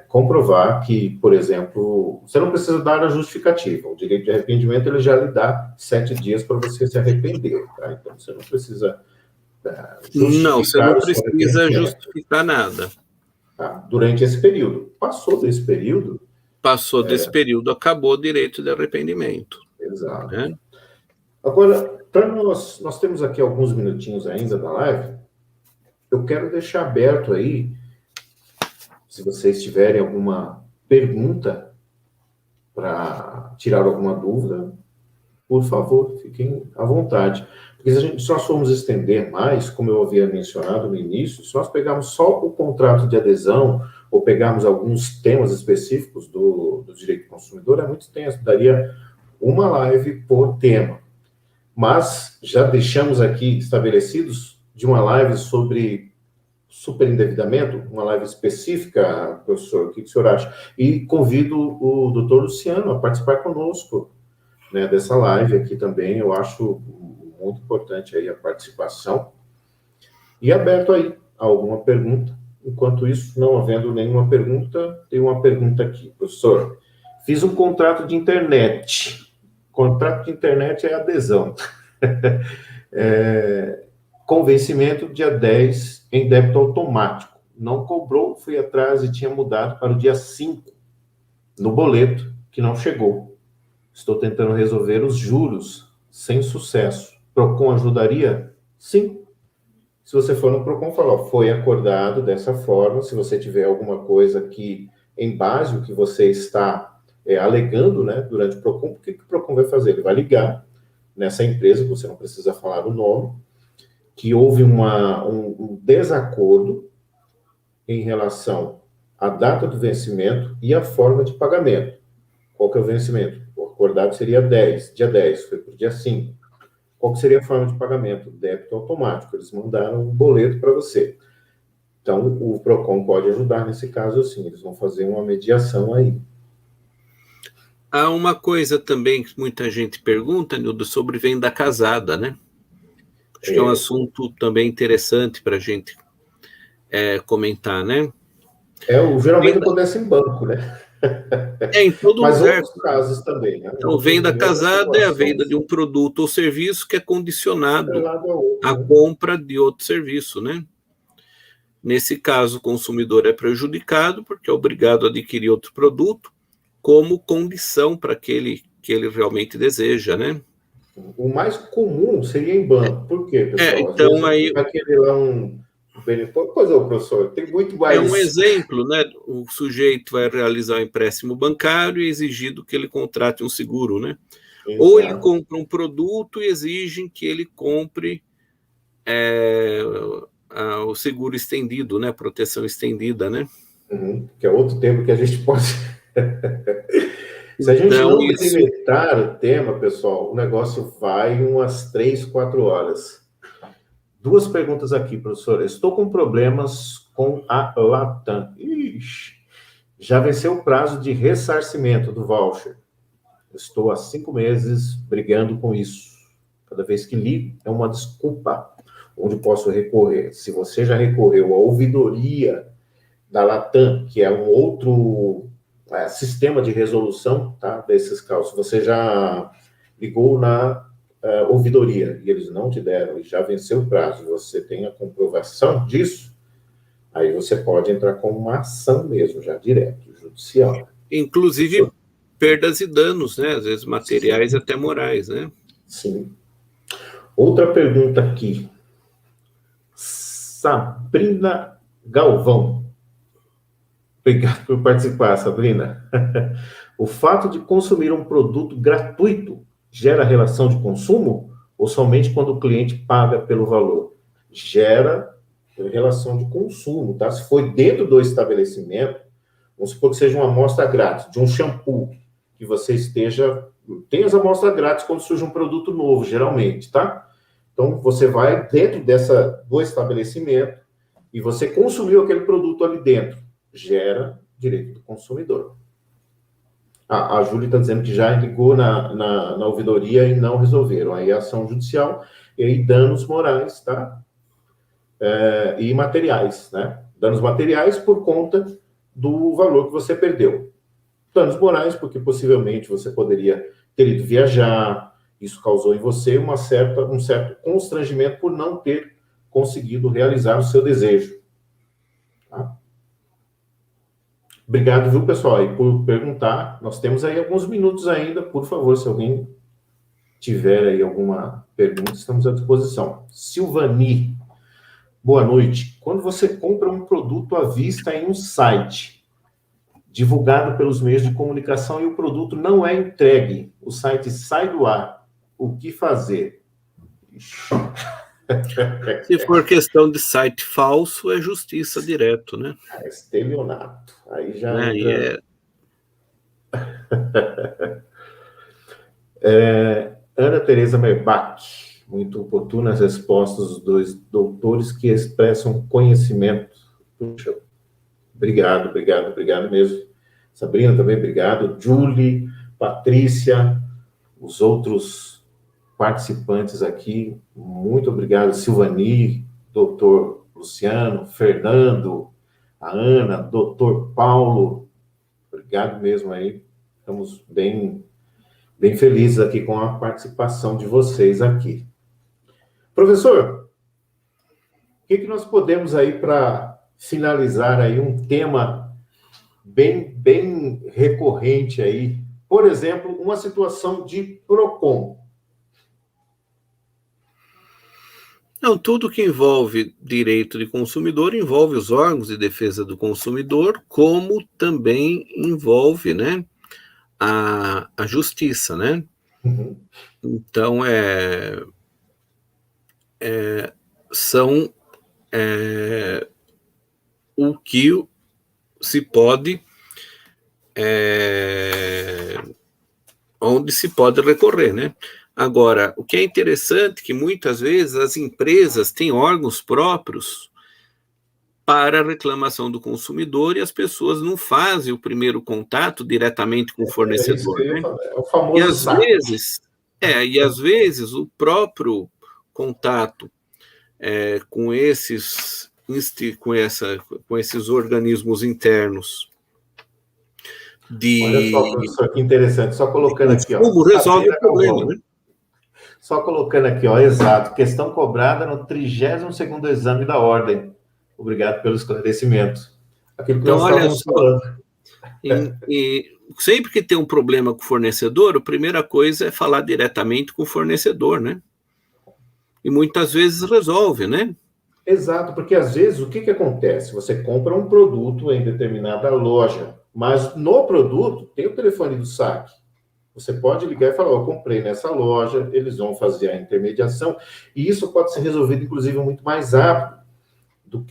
comprovar que, por exemplo, você não precisa dar a justificativa. O direito de arrependimento, ele já lhe dá 7 dias para você se arrepender, tá? Então, você não precisa justificar. Não, você não precisa justificar nada. Durante esse período. Passou desse período... acabou o direito de arrependimento. Exato. Né? Agora, nós temos aqui alguns minutinhos ainda da live. Eu quero deixar aberto aí, se vocês tiverem alguma pergunta para tirar alguma dúvida, por favor, fiquem à vontade. Porque se nós formos estender mais, como eu havia mencionado no início, se nós pegarmos só o contrato de adesão, ou pegarmos alguns temas específicos do direito do consumidor, é muito extenso, daria uma live por tema. Mas já deixamos aqui estabelecidos de uma live sobre superendividamento, uma live específica, professor, o que o senhor acha? E convido o doutor Luciano a participar conosco, né, dessa live aqui também. Eu acho muito importante aí a participação. E aberto aí a alguma pergunta. Enquanto isso, não havendo nenhuma pergunta, tem uma pergunta aqui. Professor, fiz um contrato de internet. Contrato de internet é adesão. com vencimento dia 10 em débito automático. Não cobrou, fui atrás e tinha mudado para o dia 5 no boleto, que não chegou. Estou tentando resolver os juros sem sucesso. Procon ajudaria? Sim. Se você for no Procon, falar, foi acordado dessa forma. Se você tiver alguma coisa que, em base, o que você está alegando, né, durante o Procon, o que o Procon vai fazer? Ele vai ligar nessa empresa, que você não precisa falar o nome, que houve um desacordo em relação à data do vencimento e a forma de pagamento. Qual que é o vencimento? O acordado seria dia 10, foi para o dia 5. Qual que seria a forma de pagamento? Débito automático. Eles mandaram um boleto para você. Então, o Procon pode ajudar nesse caso, sim. Eles vão fazer uma mediação aí. Há uma coisa também que muita gente pergunta, Nildo, sobre venda casada, né? Acho que é um assunto também interessante para a gente comentar, né? Geralmente acontece em banco, né? Em todo Mas lugar. outros casos também, né? Então, venda casada é a venda de um produto ou serviço que é condicionado à compra de outro serviço, né? Nesse caso, o consumidor é prejudicado porque é obrigado a adquirir outro produto como condição para aquele que ele realmente deseja, né? O mais comum seria em banco. Por quê, pessoal? Então, aí vai querer lá Pois é, professor, tem muito mais... É um exemplo, né? O sujeito vai realizar um empréstimo bancário e é exigido que ele contrate um seguro, né? Exato. Ou ele compra um produto e exigem que ele compre o seguro estendido, né? Proteção estendida, né? Que é outro tema que a gente pode... Se a gente não delimitar o tema, pessoal, o negócio vai umas 3, 4 horas. 2 perguntas aqui, professor. Estou com problemas com a Latam. Ixi, já venceu o prazo de ressarcimento do voucher. Estou há 5 meses brigando com isso. Cada vez que ligo, é uma desculpa. Onde posso recorrer? Se você já recorreu à ouvidoria da Latam, que é um outro sistema de resolução, tá, desses casos, você já ligou na ouvidoria e eles não te deram, e já venceu o prazo, você tem a comprovação disso, aí você pode entrar com uma ação mesmo, já direto, judicial. Inclusive perdas e danos, né? Às vezes materiais e até morais, né? Sim. Outra pergunta aqui. Sabrina Galvão. Obrigado por participar, Sabrina. O fato de consumir um produto gratuito gera relação de consumo ou somente quando o cliente paga pelo valor? Gera relação de consumo, tá? Se foi dentro do estabelecimento, vamos supor que seja uma amostra grátis de um shampoo, que você tem as amostras grátis quando surge um produto novo, geralmente, tá? Então, você vai dentro do estabelecimento e você consumiu aquele produto ali dentro. Gera direito do consumidor. A Júlia está dizendo que já ligou na ouvidoria e não resolveram. Aí a ação judicial e aí danos morais, tá? E materiais, né? Danos materiais por conta do valor que você perdeu. Danos morais porque possivelmente você poderia ter ido viajar, isso causou em você um certo constrangimento por não ter conseguido realizar o seu desejo. Tá? Obrigado, viu, pessoal, aí por perguntar. Nós temos aí alguns minutos ainda. Por favor, se alguém tiver aí alguma pergunta, estamos à disposição. Silvani, boa noite. Quando você compra um produto à vista em um site, divulgado pelos meios de comunicação, e o produto não é entregue, o site sai do ar, o que fazer? Se for questão de site falso, é justiça direto, né? Estelionato. Aí já entra... Ana Tereza Merbach, muito oportunas respostas dos doutores que expressam conhecimento. Puxa, obrigado mesmo. Sabrina também, obrigado. Julie, Patrícia, os outros participantes aqui, muito obrigado. Silvani, doutor Luciano, Fernando, a Ana, doutor Paulo, obrigado mesmo aí. Estamos bem felizes aqui com a participação de vocês aqui. Professor, que nós podemos aí para finalizar aí um tema bem recorrente aí? Por exemplo, uma situação de PROCON. Não, tudo que envolve direito de consumidor envolve os órgãos de defesa do consumidor, como também envolve, né, a justiça, né? Uhum. Então, são o que se pode, onde se pode recorrer, né? Agora, o que é interessante é que muitas vezes as empresas têm órgãos próprios para a reclamação do consumidor e as pessoas não fazem o primeiro contato diretamente com o fornecedor. É isso que eu ia né? falar. É o famoso saque. E às vezes o próprio contato com esses organismos internos Olha só, professor, que interessante. Só colocando aqui, ó. Como resolve o problema, né? Só colocando aqui, ó, exato. Questão cobrada no 32º exame da ordem. Obrigado pelo esclarecimento. Aquilo que Então, nós estávamos falando. E sempre que tem um problema com o fornecedor, a primeira coisa é falar diretamente com o fornecedor, né? E muitas vezes resolve, né? Exato, porque às vezes o que acontece? Você compra um produto em determinada loja, mas no produto tem o telefone do saque. Você pode ligar e falar, eu comprei nessa loja, eles vão fazer a intermediação, e isso pode ser resolvido, inclusive, muito mais rápido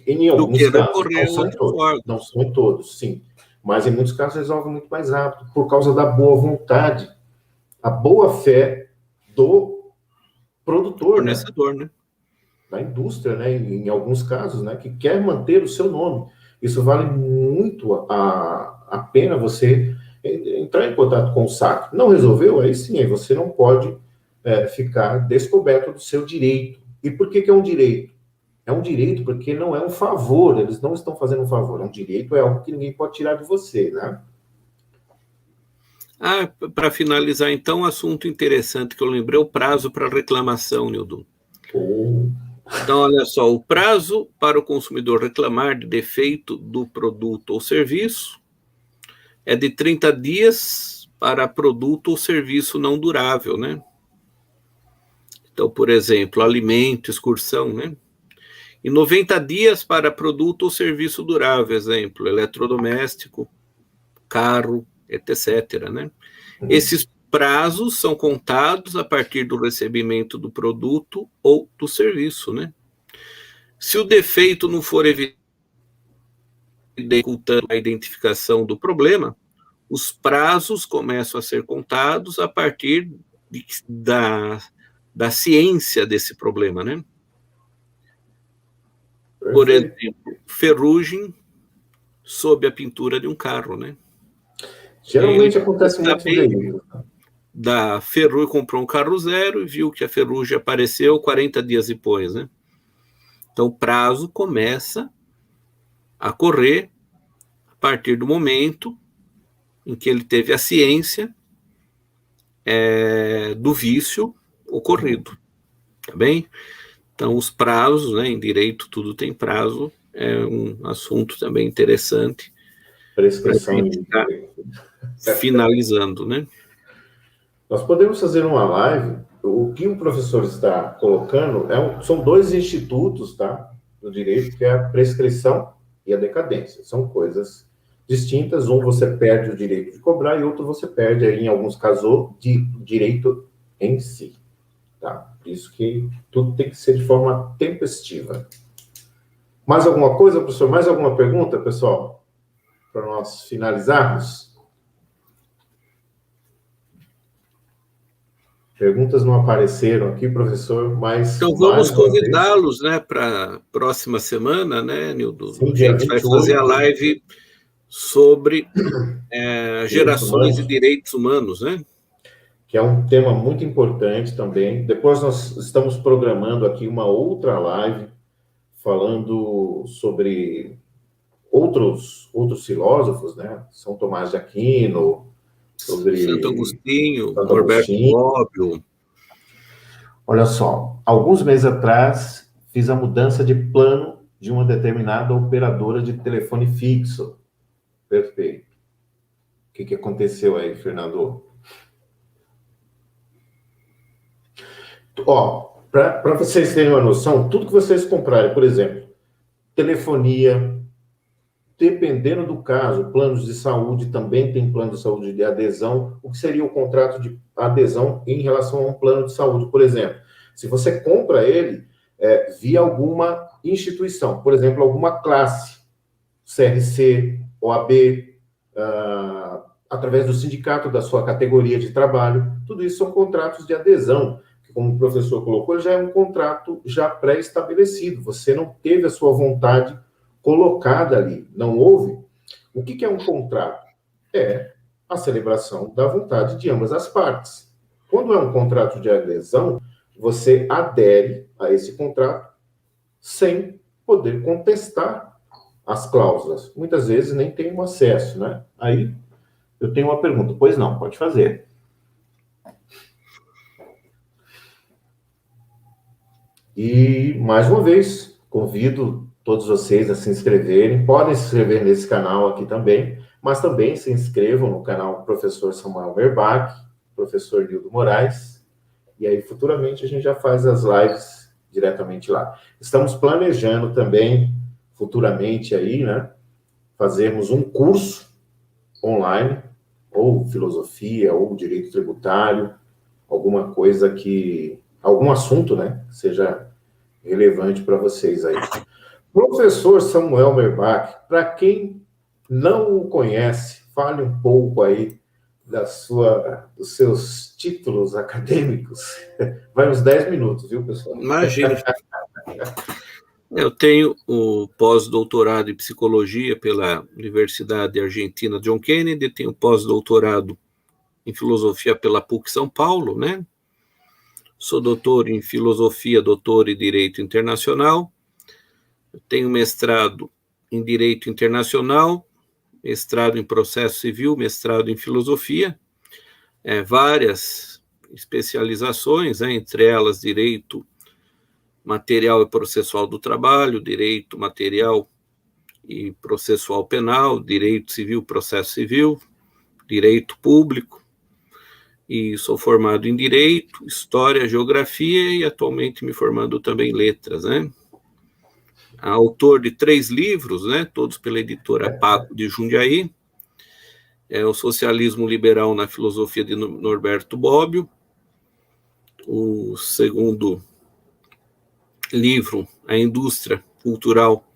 em alguns casos. Não são em todos, sim. Mas em muitos casos resolve muito mais rápido, por causa da boa vontade, a boa fé do produtor, fornecedor, né? Da indústria, né? Em alguns casos, né? Que quer manter o seu nome. Isso vale muito a pena você entrar em contato com o saque. Não resolveu? Aí sim, aí você não pode ficar descoberto do seu direito. E por que é um direito? É um direito porque não é um favor, eles não estão fazendo um favor. É um direito, é algo que ninguém pode tirar de você, né? Para finalizar, então, um assunto interessante que eu lembrei, o prazo para reclamação, Nildo. Então, olha só, o prazo para o consumidor reclamar de defeito do produto ou serviço é de 30 dias para produto ou serviço não durável, né? Então, por exemplo, alimento, excursão, né? E 90 dias para produto ou serviço durável, exemplo, eletrodoméstico, carro, etc., né? Esses prazos são contados a partir do recebimento do produto ou do serviço, né? Se o defeito não for dificultando a identificação do problema, os prazos começam a ser contados a partir da ciência desse problema, né? Por exemplo, ferrugem sob a pintura de um carro, né? Geralmente acontece muito em veículo. Da ferrugem, comprou um carro zero e viu que a ferrugem apareceu 40 dias depois, né? Então, o prazo começa a correr a partir do momento em que ele teve a ciência do vício ocorrido, tá bem? Então, os prazos, né, em direito tudo tem prazo, é um assunto também interessante. Prescrição. Finalizando, né? Nós podemos fazer uma live, o que o professor está colocando são dois institutos, tá, do direito, que é a prescrição e a decadência. São coisas distintas, um você perde o direito de cobrar e outro você perde, aí, em alguns casos, o direito em si. Tá? Por isso que tudo tem que ser de forma tempestiva. Mais alguma coisa, professor? Mais alguma pergunta, pessoal? Para nós finalizarmos? Perguntas não apareceram aqui, professor, mas... Então vamos convidá-los, né, para a próxima semana, né, Nildo? Sim, a gente vai fazer a live sobre gerações de direitos humanos, né? Que é um tema muito importante também. Depois nós estamos programando aqui uma outra live falando sobre outros filósofos, né? São Tomás de Aquino, sobre Santo Agostinho, Norberto Bobbio. Olha só, alguns meses atrás fiz a mudança de plano de uma determinada operadora de telefone fixo. Perfeito. O que aconteceu aí, Fernando? Ó, para vocês terem uma noção, tudo que vocês comprarem, por exemplo, telefonia, dependendo do caso, planos de saúde, também tem plano de saúde de adesão. O que seria o contrato de adesão em relação a um plano de saúde, por exemplo? Se você compra ele via alguma instituição, por exemplo, alguma classe, CRC, OAB, através do sindicato da sua categoria de trabalho, tudo isso são contratos de adesão, que, como o professor colocou, já é um contrato já pré-estabelecido. Você não teve a sua vontade colocada ali, não houve. O que é um contrato? É a celebração da vontade de ambas as partes. Quando é um contrato de adesão, você adere a esse contrato sem poder contestar as cláusulas. Muitas vezes nem tem um acesso, né? Aí eu tenho uma pergunta. Pois não, pode fazer. E, mais uma vez, convido todos vocês a se inscreverem. Podem se inscrever nesse canal aqui também, mas também se inscrevam no canal Professor Samuel Merbach, Professor Nildo Moraes, e aí futuramente a gente já faz as lives diretamente lá. Estamos planejando também, futuramente aí, né, fazermos um curso online, ou filosofia, ou direito tributário, alguma coisa algum assunto, né, que seja relevante para vocês aí. Professor Samuel Merbach, para quem não o conhece, fale um pouco aí dos seus títulos acadêmicos. Vai uns 10 minutos, viu, pessoal? Imagina. Eu tenho o pós-doutorado em psicologia pela Universidade Argentina John Kennedy, tenho pós-doutorado em filosofia pela PUC São Paulo, né? Sou doutor em filosofia, doutor em direito internacional, tenho mestrado em direito internacional, mestrado em processo civil, mestrado em filosofia, várias especializações, entre elas direito material e processual do trabalho, direito material e processual penal, direito civil, processo civil, direito público, e sou formado em Direito, História, Geografia e atualmente me formando também em Letras, né? Autor de 3 livros, né? Todos pela editora Paco de Jundiaí, o Socialismo Liberal na Filosofia de Norberto Bobbio, o segundo livro, A Indústria Cultural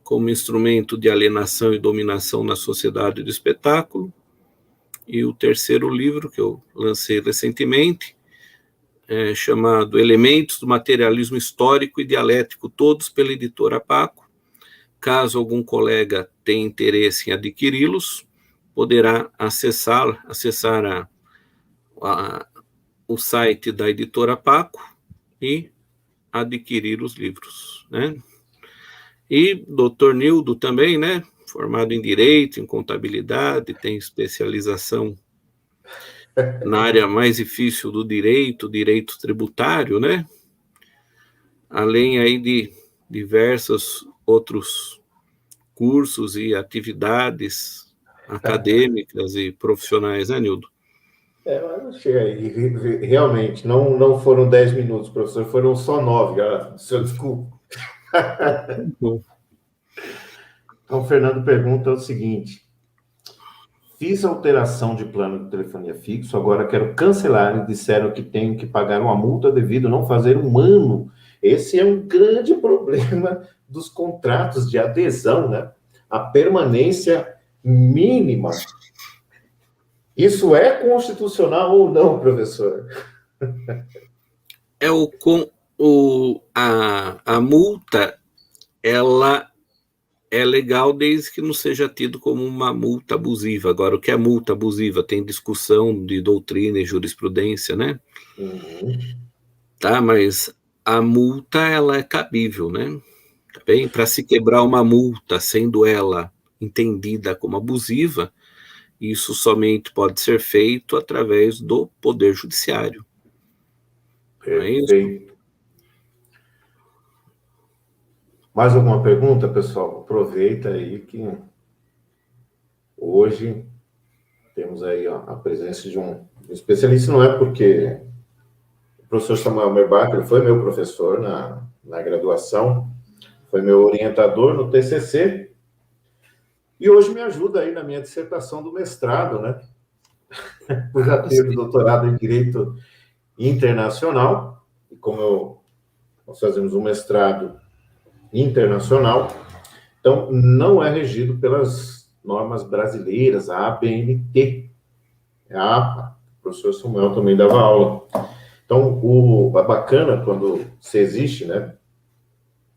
como Instrumento de Alienação e Dominação na Sociedade do Espetáculo, e o terceiro livro, que eu lancei recentemente, chamado Elementos do Materialismo Histórico e Dialético, todos pela editora Paco. Caso algum colega tenha interesse em adquiri-los, poderá acessar o site da editora Paco e adquirir os livros, né? E Dr. Nildo também, né? Formado em Direito, em Contabilidade, tem especialização na área mais difícil do direito tributário, né? Além aí de diversos outros cursos e atividades acadêmicas e profissionais, né, Nildo? Mas chega aí. Realmente, não foram 10 minutos, professor, foram só 9. Senhor, desculpa. Bom. Então, o Fernando pergunta o seguinte: fiz alteração de plano de telefonia fixo, agora quero cancelar e disseram que tenho que pagar uma multa devido a não fazer um ano. Esse é um grande problema dos contratos de adesão, né? A permanência mínima. Isso é constitucional ou não, professor? A multa, ela é legal desde que não seja tido como uma multa abusiva. Agora, o que é multa abusiva? Tem discussão de doutrina e jurisprudência, né? Tá, mas a multa, ela é cabível, né? Tá bem? Para se quebrar uma multa, sendo ela entendida como abusiva, isso somente pode ser feito através do Poder Judiciário. Perfeito. Mais alguma pergunta, pessoal? Aproveita aí que hoje temos aí a presença de um especialista. Não é porque o professor Samuel Merbach, ele foi meu professor na graduação, foi meu orientador no TCC, e hoje me ajuda aí na minha dissertação do mestrado, né? Eu já teve doutorado em Direito Internacional, e como nós fazemos um mestrado internacional, então não é regido pelas normas brasileiras, a ABNT, é a APA. O professor Samuel também dava aula. Então, é bacana quando se existe, né,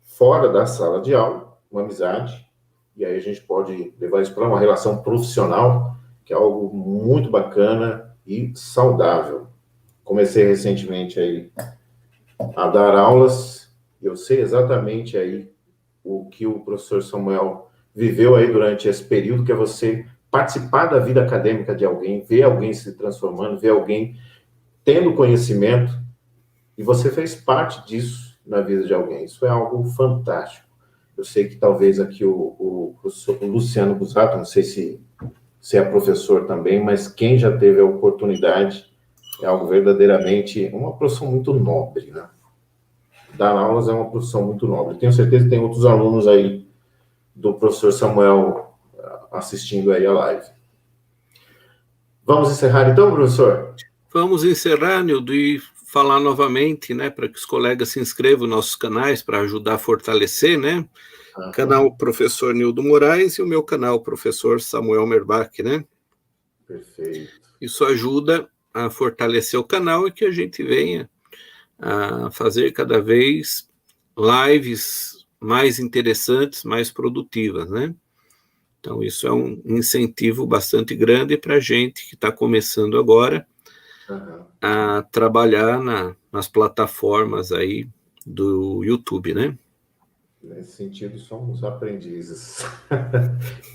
fora da sala de aula, uma amizade, e aí a gente pode levar isso para uma relação profissional, que é algo muito bacana e saudável. Comecei recentemente aí a dar aulas, e eu sei exatamente aí o que o professor Samuel viveu aí durante esse período, que é você participar da vida acadêmica de alguém, ver alguém se transformando, ver alguém tendo conhecimento, e você fez parte disso na vida de alguém. Isso é algo fantástico. Eu sei que talvez aqui o Luciano Busato, não sei se é professor também, mas quem já teve a oportunidade, é algo verdadeiramente, uma profissão muito nobre, né? Dar aulas é uma profissão muito nobre. Tenho certeza que tem outros alunos aí do professor Samuel assistindo aí a live. Vamos encerrar então, professor? Vamos encerrar, Nildo, e falar novamente, né, para que os colegas se inscrevam nos nossos canais para ajudar a fortalecer, né? Canal Professor Nildo Moraes e o meu canal Professor Samuel Merbach, né? Perfeito. Isso ajuda a fortalecer o canal e que a gente venha a fazer cada vez lives mais interessantes, mais produtivas, né? Então, isso é um incentivo bastante grande para a gente que está começando agora a trabalhar nas plataformas aí do YouTube, né? Nesse sentido, somos aprendizes.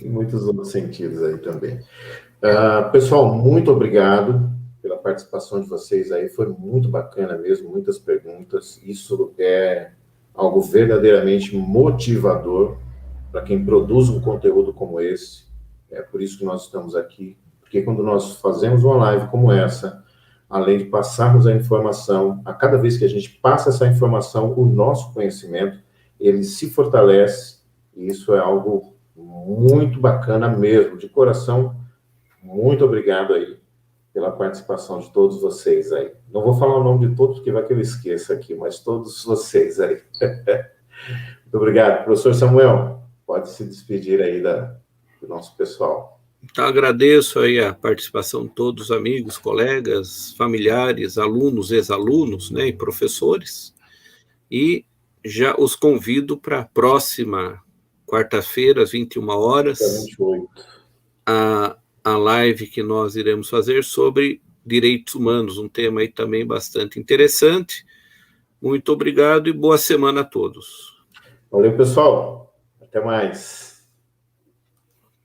Em muitos outros sentidos aí também. Pessoal, muito obrigado pela participação de vocês aí. Foi muito bacana mesmo, muitas perguntas. Isso é algo verdadeiramente motivador para quem produz um conteúdo como esse. É por isso que nós estamos aqui. Porque quando nós fazemos uma live como essa, além de passarmos a informação, a cada vez que a gente passa essa informação, o nosso conhecimento, ele se fortalece, e isso é algo muito bacana mesmo, de coração. Muito obrigado aí pela participação de todos vocês aí. Não vou falar o nome de todos, porque vai que eu esqueça aqui, mas todos vocês aí. Muito obrigado. Professor Samuel, pode se despedir aí do nosso pessoal. Então, agradeço aí a participação de todos os amigos, colegas, familiares, alunos, ex-alunos, né, e professores, e já os convido para a próxima quarta-feira, às 21 horas, 28. a live que nós iremos fazer sobre direitos humanos, um tema aí também bastante interessante. Muito obrigado e boa semana a todos. Valeu, pessoal. Até mais.